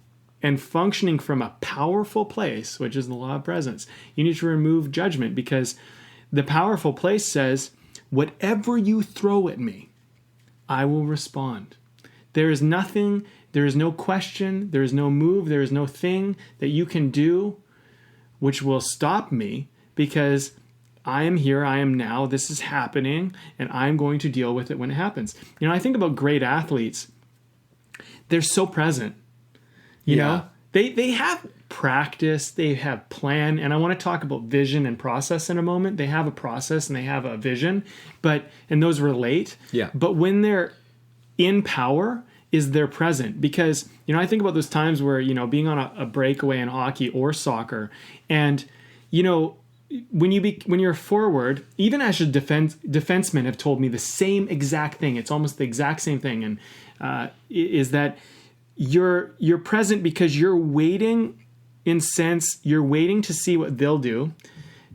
and functioning from a powerful place, which is the law of presence. You need to remove judgment, because the powerful place says, whatever you throw at me, I will respond. There is nothing, there is no question, there is no move, there is no thing that you can do which will stop me, because I am here, I am now, this is happening, and I'm going to deal with it when it happens. I think about great athletes. They're so present. You know, they have practice, they have plan, and I want to talk about vision and process in a moment. They have a process and they have a vision, and those relate. Yeah. But when they're in power, is they're present, because I think about those times where being on a breakaway in hockey or soccer, and when you're forward, even as a defensemen have told me the same exact thing. It's almost the exact same thing, and is that you're present because you're waiting. You're waiting to see what they'll do,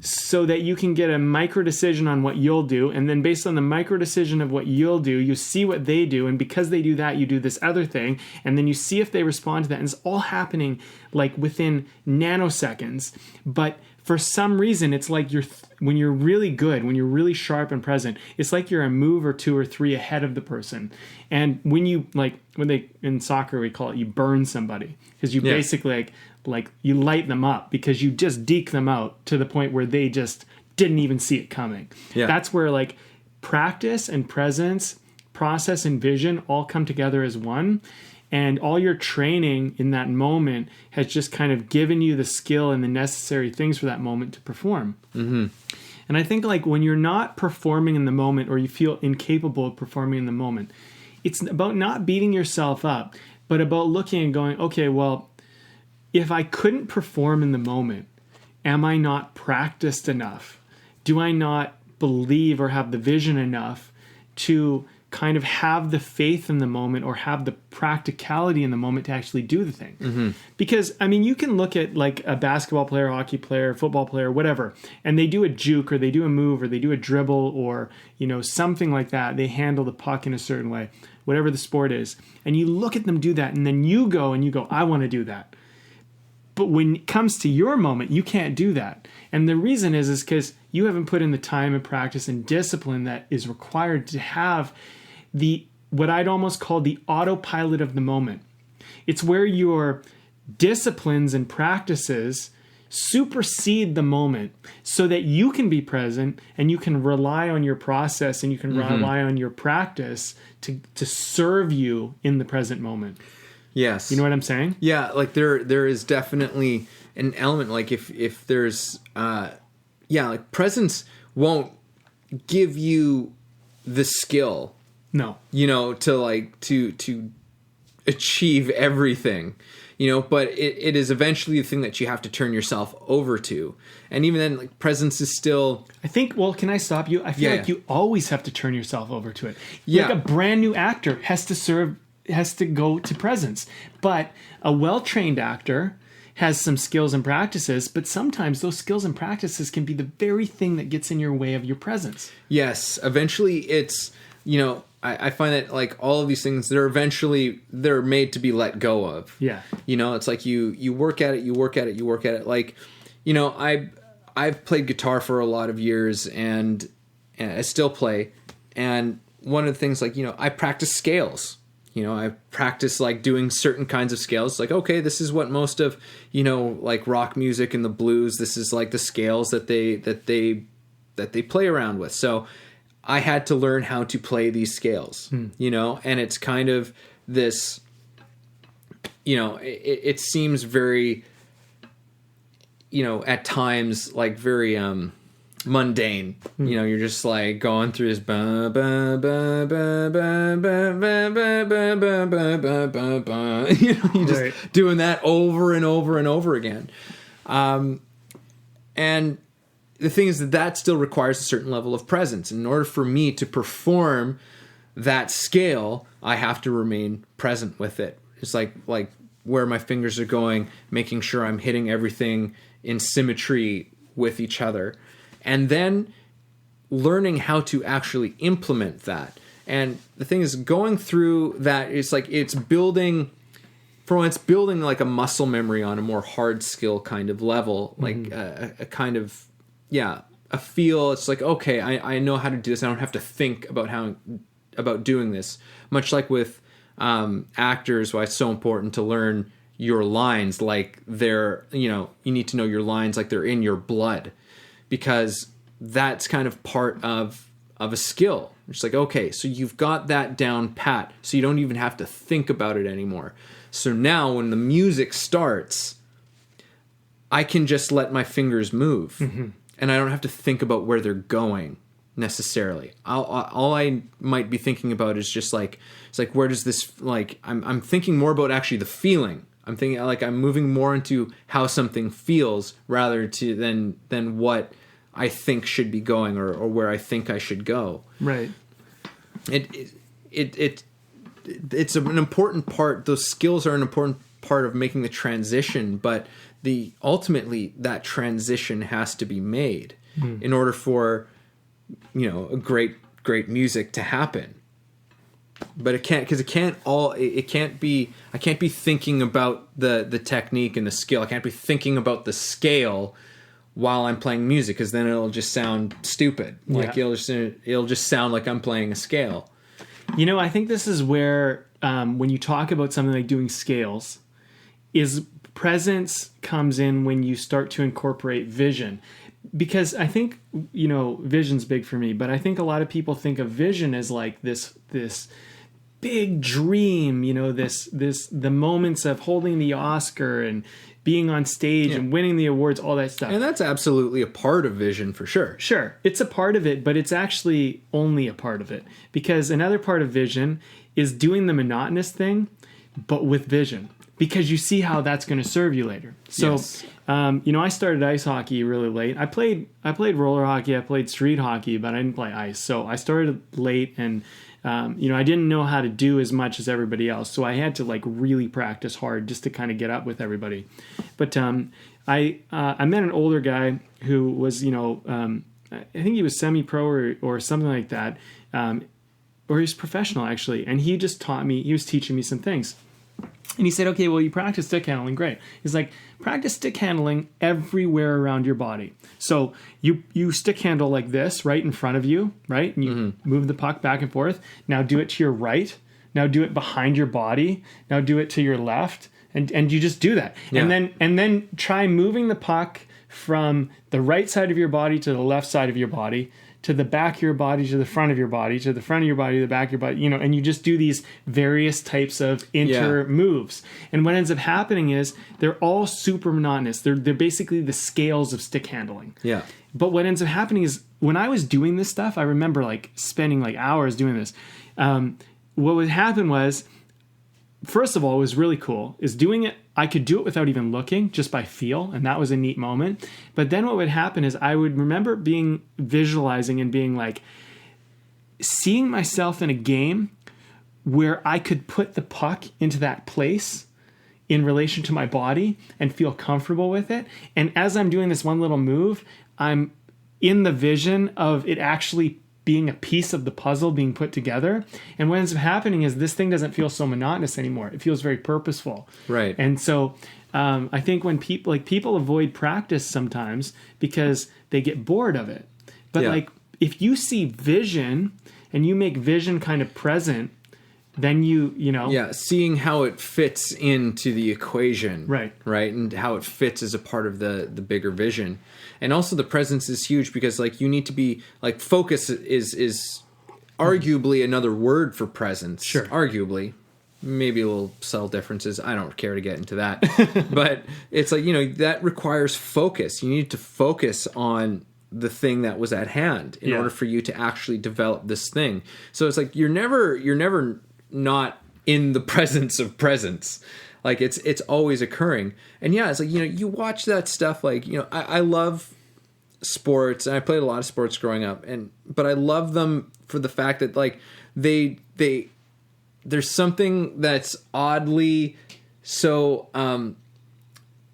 so that you can get a micro decision on what you'll do. And then based on the micro decision of what you'll do, you see what they do. And because they do that, you do this other thing. And then you see if they respond to that. And it's all happening like within nanoseconds. But for some reason, it's like when you're really good, when you're really sharp and present, it's like you're a move or two or three ahead of the person. And when in soccer, we call it, you burn somebody, because you basically like you light them up, because you just deke them out to the point where they just didn't even see it coming. Yeah. That's where like practice and presence, process and vision all come together as one. And all your training in that moment has just kind of given you the skill and the necessary things for that moment to perform. Mm-hmm. And I think like when you're not performing in the moment, or you feel incapable of performing in the moment, it's about not beating yourself up, but about looking and going, okay, well, if I couldn't perform in the moment, am I not practiced enough? Do I not believe or have the vision enough to kind of have the faith in the moment, or have the practicality in the moment to actually do the thing? Mm-hmm. Because, I mean, you can look at like a basketball player, hockey player, football player, whatever, and they do a juke, or they do a move, or they do a dribble, or, something like that. They handle the puck in a certain way, whatever the sport is. And you look at them do that, and then you go, I want to do that. But when it comes to your moment, you can't do that. And the reason is because you haven't put in the time and practice and discipline that is required to have what I'd almost call the autopilot of the moment. It's where your disciplines and practices supersede the moment, so that you can be present and you can rely on your process, and you can rely on your practice to serve you in the present moment. Yes. You know what I'm saying? Yeah, like there is definitely an element, like if there's like presence won't give you the skill. No. To achieve everything. But it is eventually the thing that you have to turn yourself over to. And even then, like, presence is still... I think, well, can I stop you? I feel like you always have to turn yourself over to it. Yeah. Like a brand new actor has to go to presence. But a well-trained actor has some skills and practices, but sometimes those skills and practices can be the very thing that gets in your way of your presence. Yes. Eventually it's, I find that like all of these things, they're made to be let go of. Yeah. It's like you work at it. Like, I've played guitar for a lot of years, and I still play. And one of the things, like, I practice scales. I practice like doing certain kinds of scales. Like, okay, this is what most of, like rock music and the blues, this is like the scales that they play around with. So I had to learn how to play these scales, and it's kind of this, it seems very, at times like very, mundane. You're just like going through this you're just doing that over and over and over again. And the thing is that still requires a certain level of presence. In order for me to perform that scale, I have to remain present with it. It's like where my fingers are going, making sure I'm hitting everything in symmetry with each other, and then learning how to actually implement that. And the thing is, going through that, it's like it's building like a muscle memory on a more hard skill kind of level, like a kind of, a feel. It's like, okay, I know how to do this. I don't have to think about doing this. Much like with actors, why it's so important to learn your lines, like they're, you need to know your lines like they're in your blood, because that's kind of part of a skill. It's like, okay, so you've got that down pat, so you don't even have to think about it anymore. So now when the music starts, I can just let my fingers move, and I don't have to think about where they're going necessarily. All I might be thinking about is just like, it's like, where does this, like, I'm thinking more about actually the feeling. I'm thinking like I'm moving more into how something feels rather than what I think should be going or where I think I should go. Right. It's an important part. Those skills are an important part of making the transition, but ultimately that transition has to be made in order for, a great music to happen. But I can't be thinking about the technique and the skill. I can't be thinking about the scale while I'm playing music, because then it'll just sound stupid. Like it'll just sound like I'm playing a scale. I think this is where when you talk about something like doing scales, is presence comes in when you start to incorporate vision. Because I think, vision's big for me, but I think a lot of people think of vision as like this big dream, the moments of holding the Oscar and being on stage and winning the awards, all that stuff. And that's absolutely a part of vision for sure. Sure. It's a part of it, but it's actually only a part of it. Because another part of vision is doing the monotonous thing, but with vision. Because you see how that's going to serve you later. So, yes. I started ice hockey really late. I played roller hockey, I played street hockey, but I didn't play ice. So I started late, and I didn't know how to do as much as everybody else. So I had to like really practice hard just to kind of get up with everybody. But I met an older guy who was, I think he was semi-pro or something like that, or he was professional actually, and he just he was teaching me some things. And he said, okay, well, you practice stick handling. Great. He's like, practice stick handling everywhere around your body. So you stick handle like this right in front of you, right? And you move the puck back and forth. Now do it to your right. Now do it behind your body. Now do it to your left. And you just do that. Yeah. And then try moving the puck from the right side of your body to the left side of your body, to the back of your body, to the front of your body, to the front of your body, to the back of your body, and you just do these various types of moves. And what ends up happening is they're all super monotonous. They're basically the scales of stick handling. Yeah. But what ends up happening is when I was doing this stuff, I remember like spending like hours doing this. What would happen was, first of all, it was really cool, is doing it. I could do it without even looking, just by feel, and that was a neat moment. But then what would happen is I would remember visualizing and being like, seeing myself in a game where I could put the puck into that place in relation to my body and feel comfortable with it. And as I'm doing this one little move, I'm in the vision of it actually being a piece of the puzzle being put together. And what ends up happening is this thing doesn't feel so monotonous anymore. It feels very purposeful. Right. And so I think when people avoid practice sometimes because they get bored of it. But like if you see vision and you make vision kind of present, then seeing how it fits into the equation, right, and how it fits as a part of the bigger vision. And also the presence is huge, because like you need to be like, focus is arguably another word for presence. Sure. Arguably. Maybe a little subtle differences. I don't care to get into that. But it's like, that requires focus. You need to focus on the thing that was at hand in order for you to actually develop this thing. So it's like you're never not in the presence of presence. Like it's always occurring. And it's like, you watch that stuff, like, I love sports, and I played a lot of sports growing up, but I love them for the fact that like there's something that's oddly so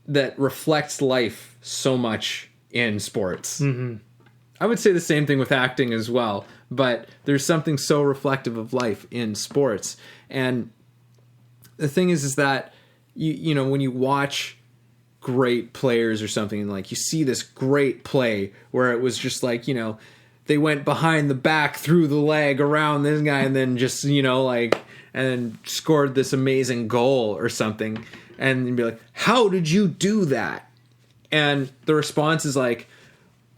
that reflects life so much in sports. I would say the same thing with acting as well, but there's something so reflective of life in sports. And the thing is that you know, when you watch great players or something, like you see this great play where it was just like, you know, they went behind the back, through the leg, around this guy, and then just, you know, like, and then scored this amazing goal or something, and you'd be like, how did you do that? And the response is like,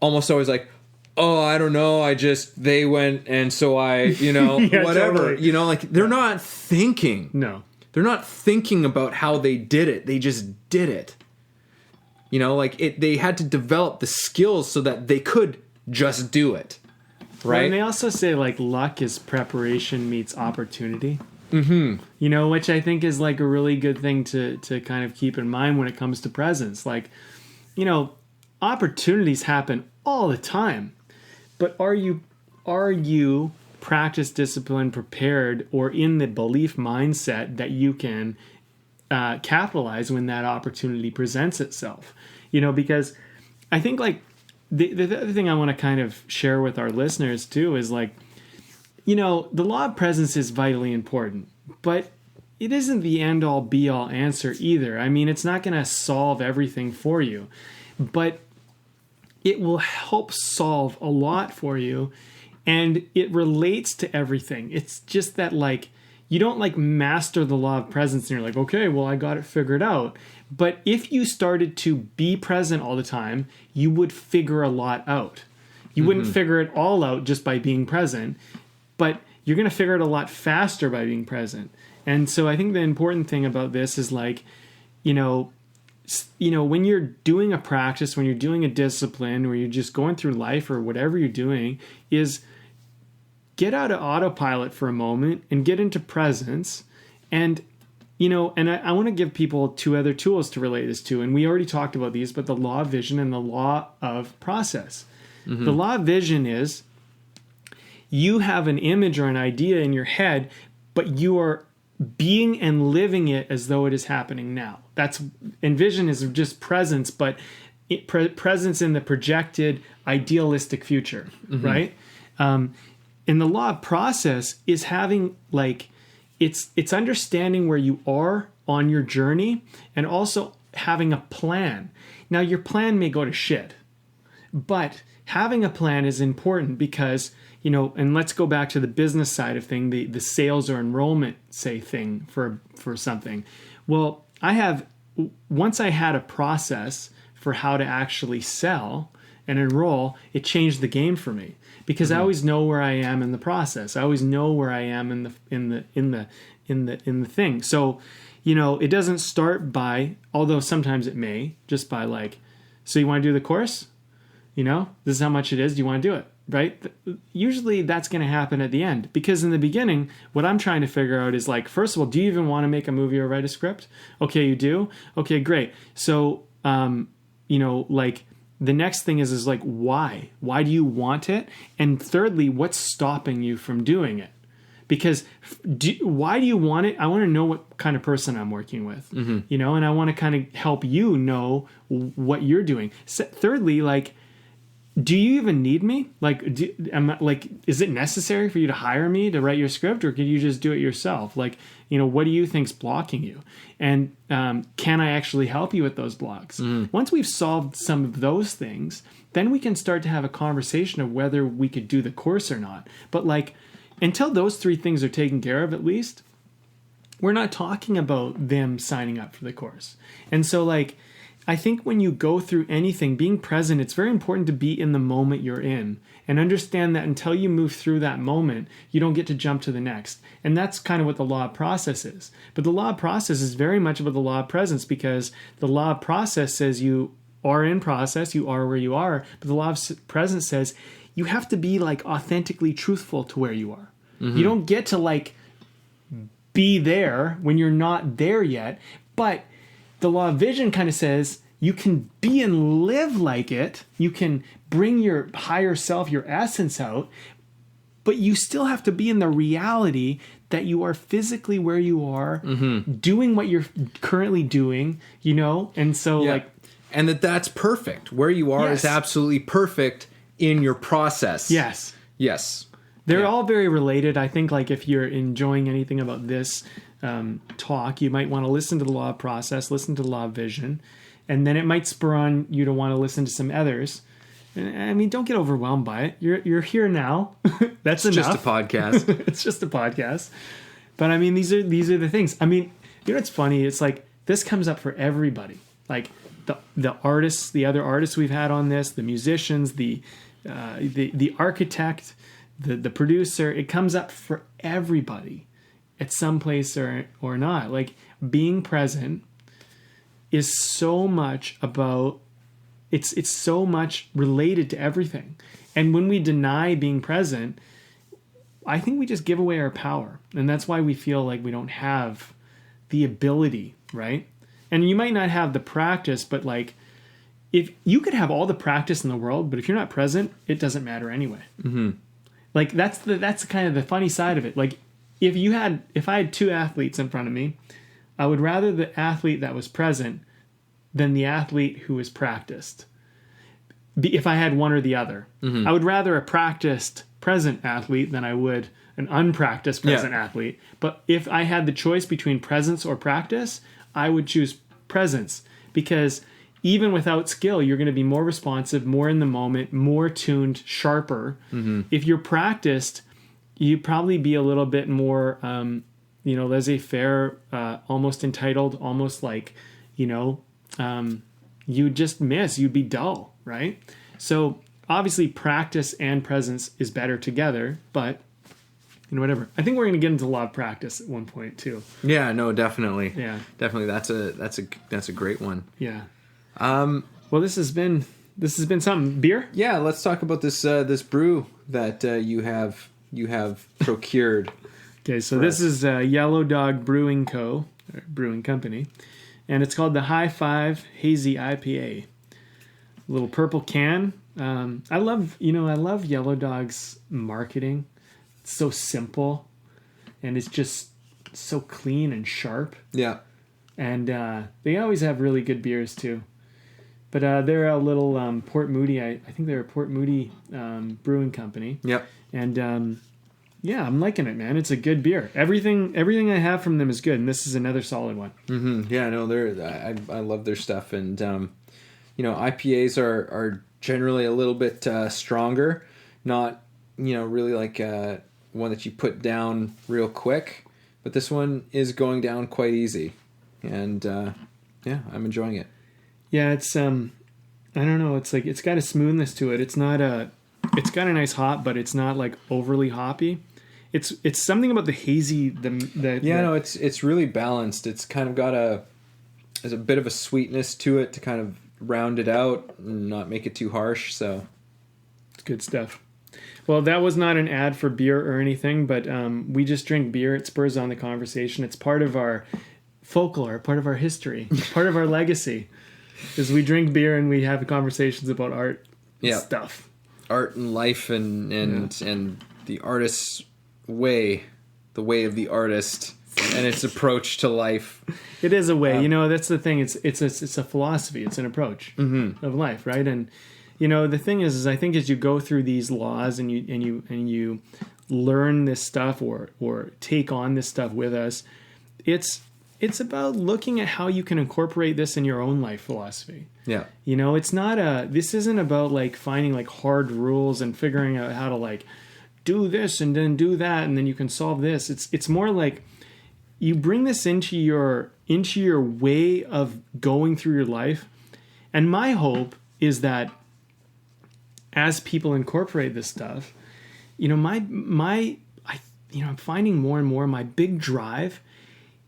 almost always like, oh, I don't know, they went, and so I, you know, Yeah, whatever. totally. You know, like, they're not thinking. No. They're not thinking about how they did it. They just did it. You know, like, they had to develop the skills so that they could just do it. Right? Well, and they also say, like, luck is preparation meets opportunity. You know, which I think is, like, a really good thing to kind of keep in mind when it comes to presence. Like, you know, opportunities happen all the time. But are you practice, discipline, prepared, or in the belief mindset that you can capitalize when that opportunity presents itself? You know, because I think, like, the other thing I want to kind of share with our listeners too is, like, you know, the law of presence is vitally important, but it isn't the end all be all answer either. I mean, it's not going to solve everything for you, but it will help solve a lot for you, and it relates to everything. It's just that, like, you don't, like, master the law of presence and you're like, okay, well, I got it figured out. But if you started to be present all the time, you would figure a lot out. You wouldn't figure it all out just by being present, but you're going to figure it a lot faster by being present. And so I think the important thing about this is, like, you know, when you're doing a practice, when you're doing a discipline, or you're just going through life or whatever you're doing, is get out of autopilot for a moment and get into presence. And, you know, and I want to give people two other tools to relate this to. And we already talked about these, but the law of vision and the law of process. The law of vision is you have an image or an idea in your head, but you are being and living it as though it is happening now. And vision is just presence, but presence in the projected idealistic future, right? And the law of process is having, like, it's understanding where you are on your journey and also having a plan. Now, your plan may go to shit, but having a plan is important because, you know, and let's go back to the business side of thing, the sales or enrollment, say, thing for something. Well, once I had a process for how to actually sell and enroll, it changed the game for me because I always know where I am in the process. I always know where I am in the thing. So, you know, it doesn't start by, although sometimes it may, just by, like, so you want to do the course? You know, this is how much it is. Do you want to do it? Right? Usually that's going to happen at the end, because in the beginning, what I'm trying to figure out is, like, first of all, do you even want to make a movie or write a script? Okay, you do? Okay, great. So, you know, like, the next thing is like, why? Why do you want it? And thirdly, what's stopping you from doing it? Because why do you want it? I want to know what kind of person I'm working with, you know, and I want to kind of help you know what you're doing. Thirdly, like, do you even need me? Like, is it necessary for you to hire me to write your script, or can you just do it yourself? Like, you know, what do you think's blocking you? And can I actually help you with those blocks? Once we've solved some of those things, then we can start to have a conversation of whether we could do the course or not. But, like, until those three things are taken care of, at least, we're not talking about them signing up for the course. And so, like, I think when you go through anything, being present, it's very important to be in the moment you're in and understand that until you move through that moment, you don't get to jump to the next. And that's kind of what the law of process is. But the law of process is very much about the law of presence, because the law of process says you are in process, you are where you are. But the law of presence says you have to be, like, authentically truthful to where you are. You don't get to, like, be there when you're not there yet. But the law of vision kind of says you can be and live like it. You can bring your higher self, your essence out, but you still have to be in the reality that you are physically where you are, doing what you're currently doing, you know? And so, like... and that's perfect. Where you are is absolutely perfect in your process. Yes. They're all very related. I think like if you're enjoying anything about this talk, you might want to listen to the law of process, listen to the law of vision, and then it might spur on you to want to listen to some others. I mean, don't get overwhelmed by it. You're here now. That's enough. Just a podcast. It's just a podcast. But I mean, these are the things. I mean, you know what's funny? It's like this comes up for everybody. Like the artists, the other artists we've had on this, the musicians, the architect, the producer. It comes up for everybody at some place or not. Like being present is so much about. It's so much related to everything. And when we deny being present, I think we just give away our power. And that's why we feel like we don't have the ability, right? And you might not have the practice, but like if you could have all the practice in the world, but if you're not present, it doesn't matter anyway. Mm-hmm. Like that's kind of the funny side of it. Like if I had two athletes in front of me, I would rather the athlete that was present than the athlete who was practiced. If I had one or the other, I would rather a practiced present athlete than I would an unpracticed present athlete. But if I had the choice between presence or practice, I would choose presence, because even without skill, you're going to be more responsive, more in the moment, more tuned, sharper. If you're practiced, you'd probably be a little bit more, laissez-faire, almost entitled, almost like, you'd just miss, you'd be dull, right? So obviously practice and presence is better together, but whatever. I think we're going to get into a lot of practice at one point too. Yeah, no, definitely. Yeah. Definitely. That's a great one. Yeah. Well, this has been something. Beer? Yeah, let's talk about this brew that you have procured. Okay, so this is Yellow Dog Brewing Company. And it's called the High Five Hazy IPA. A little purple can. I love Yellow Dog's marketing. It's so simple, and it's just so clean and sharp. Yeah. And they always have really good beers too. But they're a little Port Moody. I think they're a Port Moody brewing company. Yep. And I'm liking it, man. It's a good beer. Everything I have from them is good, and this is another solid one. Mm-hmm. Yeah, no, I love their stuff, and IPAs are generally a little bit stronger, not really like one that you put down real quick, but this one is going down quite easy, and I'm enjoying it. Yeah, it's I don't know, it's like it's got a smoothness to it. It's got a nice hop, but it's not like overly hoppy. It's something about the hazy it's really balanced. It's kind of got there's a bit of a sweetness to it to kind of round it out and not make it too harsh, so it's good stuff. Well, that was not an ad for beer or anything, but we just drink beer. It spurs on the conversation. It's part of our folklore, part of our history, part of our legacy, is we drink beer and we have conversations about art and stuff. Art and life and the artist's way, the way of the artist and its approach to life. It is a way, that's the thing. It's a philosophy. It's an approach of life, right? And the thing is I think as you go through these laws and you learn this stuff or take on this stuff with us, it's about looking at how you can incorporate this in your own life philosophy. Yeah. It's not this isn't about like finding like hard rules and figuring out how to like do this and then do that and then you can solve this. It's more like you bring this into your way of going through your life. And my hope is that as people incorporate this stuff, I'm finding more and more my big drive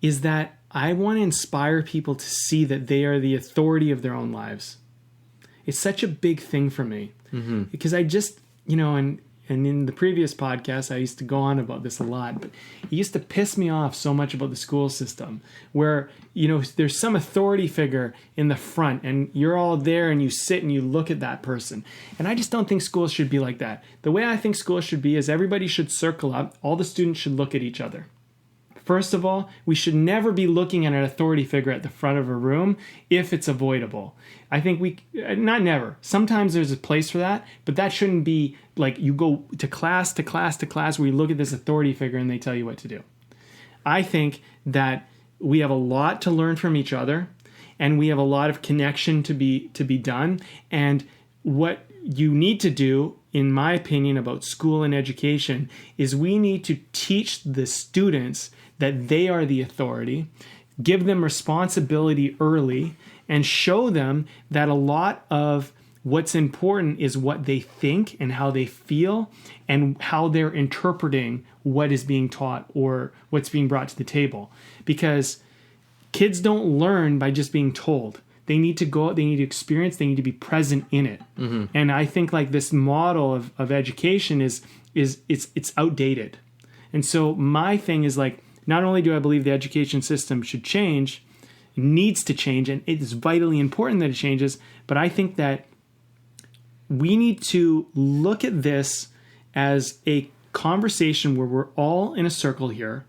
is that I want to inspire people to see that they are the authority of their own lives. It's such a big thing for me because I just, and in the previous podcast, I used to go on about this a lot, but it used to piss me off so much about the school system where, there's some authority figure in the front and you're all there and you sit and you look at that person. And I just don't think schools should be like that. The way I think schools should be is everybody should circle up. All the students should look at each other First of all, we should never be looking at an authority figure at the front of a room if it's avoidable. I think not never. Sometimes there's a place for that, but that shouldn't be like you go to class to class to class where you look at this authority figure and they tell you what to do. I think that we have a lot to learn from each other, and we have a lot of connection to be done. And what you need to do, in my opinion, about school and education is we need to teach the students that they are the authority, give them responsibility early, and show them that a lot of what's important is what they think and how they feel and how they're interpreting what is being taught or what's being brought to the table. Because kids don't learn by just being told. They need to go out, they need to experience, they need to be present in it. Mm-hmm. And I think like this model of education is it's outdated. And so my thing is like, not only do I believe the education system should change, it needs to change, and it is vitally important that it changes, but I think that we need to look at this as a conversation where we're all in a circle here,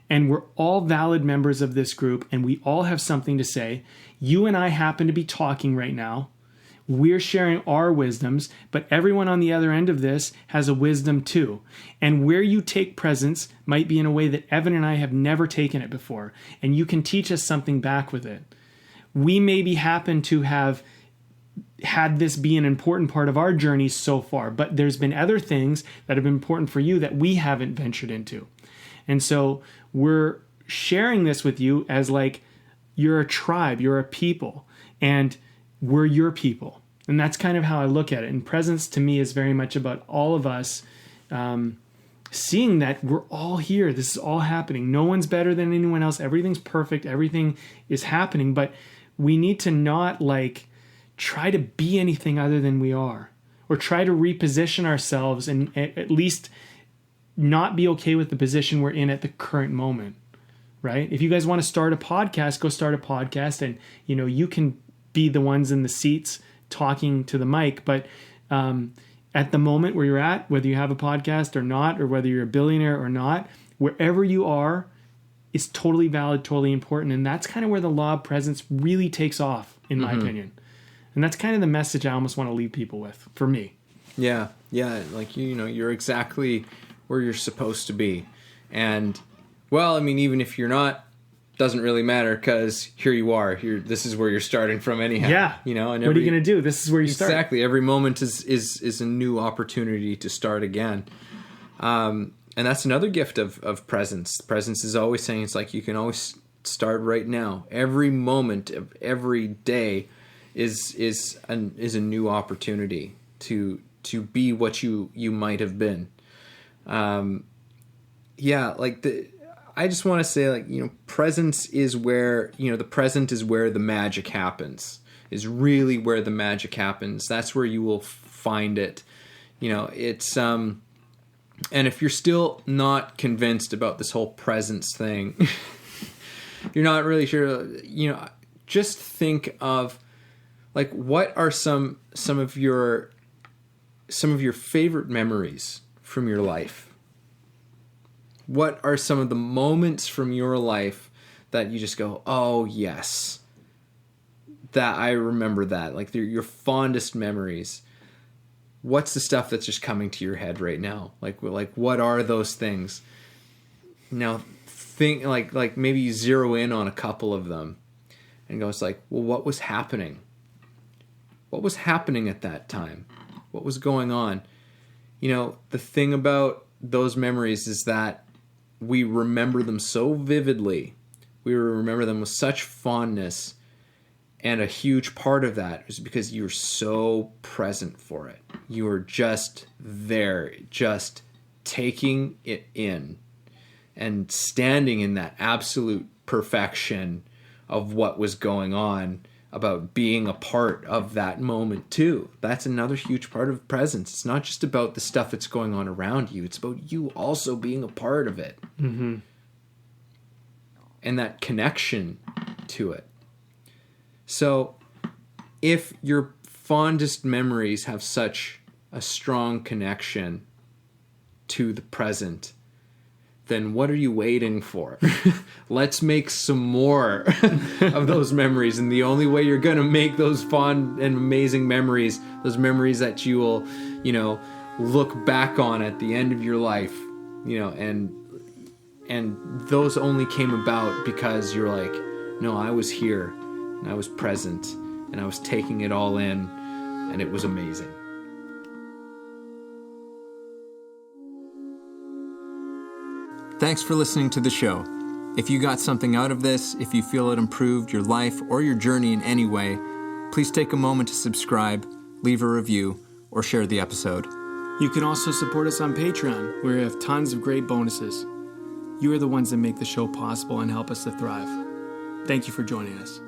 and we're all valid members of this group, and we all have something to say. You and I happen to be talking right now. We're sharing our wisdoms, but everyone on the other end of this has a wisdom too. And where you take presence might be in a way that Evan and I have never taken it before, and you can teach us something back with it. We maybe happen to have had this be an important part of our journey so far, but there's been other things that have been important for you that we haven't ventured into. And so we're sharing this with you as like, you're a tribe, you're a people, and we're your people. And that's kind of how I look at it. And presence to me is very much about all of us seeing that we're all here. This is all happening. No one's better than anyone else. Everything's perfect. Everything is happening. But we need to not like try to be anything other than we are, or try to reposition ourselves and at least not be okay with the position we're in at the current moment, right? If you guys want to start a podcast, go start a podcast, and you can be the ones in the seats talking to the mic. But at the moment where you're at, whether you have a podcast or not, or whether you're a billionaire or not, wherever you are is totally valid, totally important. And that's kind of where the law of presence really takes off, in my opinion. And that's kind of the message I almost want to leave people with, for me. Yeah. Like, you're exactly where you're supposed to be. And, well, I mean, even if you're not, doesn't really matter, because here you are. This is where you're starting from anyhow. Yeah. And what are you going to do? This is where you start. Exactly. Every moment is a new opportunity to start again. And that's another gift of presence. Presence is always saying, it's like you can always start right now. Every moment of every day is a new opportunity to be what you might have been. I just want to say, like, presence is where, the present is where the magic happens, is really where the magic happens. That's where you will find it. It's, and if you're still not convinced about this whole presence thing, you're not really sure, just think of, like, what are some of your favorite memories from your life? What are some of the moments from your life that you just go, oh yes, that I remember that, like your fondest memories? What's the stuff that's just coming to your head right now? Like what are those things? Now think like maybe you zero in on a couple of them and go, it's like, well, what was happening? What was happening at that time? What was going on? The thing about those memories is that we remember them so vividly. We remember them with such fondness. And a huge part of that is because you're so present for it. You were just there, just taking it in and standing in that absolute perfection of what was going on, about being a part of that moment too. That's another huge part of presence. It's not just about the stuff that's going on around you. It's about you also being a part of it. Mm-hmm. And that connection to it. So if your fondest memories have such a strong connection to the present, then what are you waiting for? Let's make some more of those memories. And the only way you're going to make those fond and amazing memories, those memories that you will, look back on at the end of your life, and those only came about because you're like, no, I was here and I was present and I was taking it all in, and it was amazing. Thanks for listening to the show. If you got something out of this, if you feel it improved your life or your journey in any way, please take a moment to subscribe, leave a review, or share the episode. You can also support us on Patreon, where we have tons of great bonuses. You are the ones that make the show possible and help us to thrive. Thank you for joining us.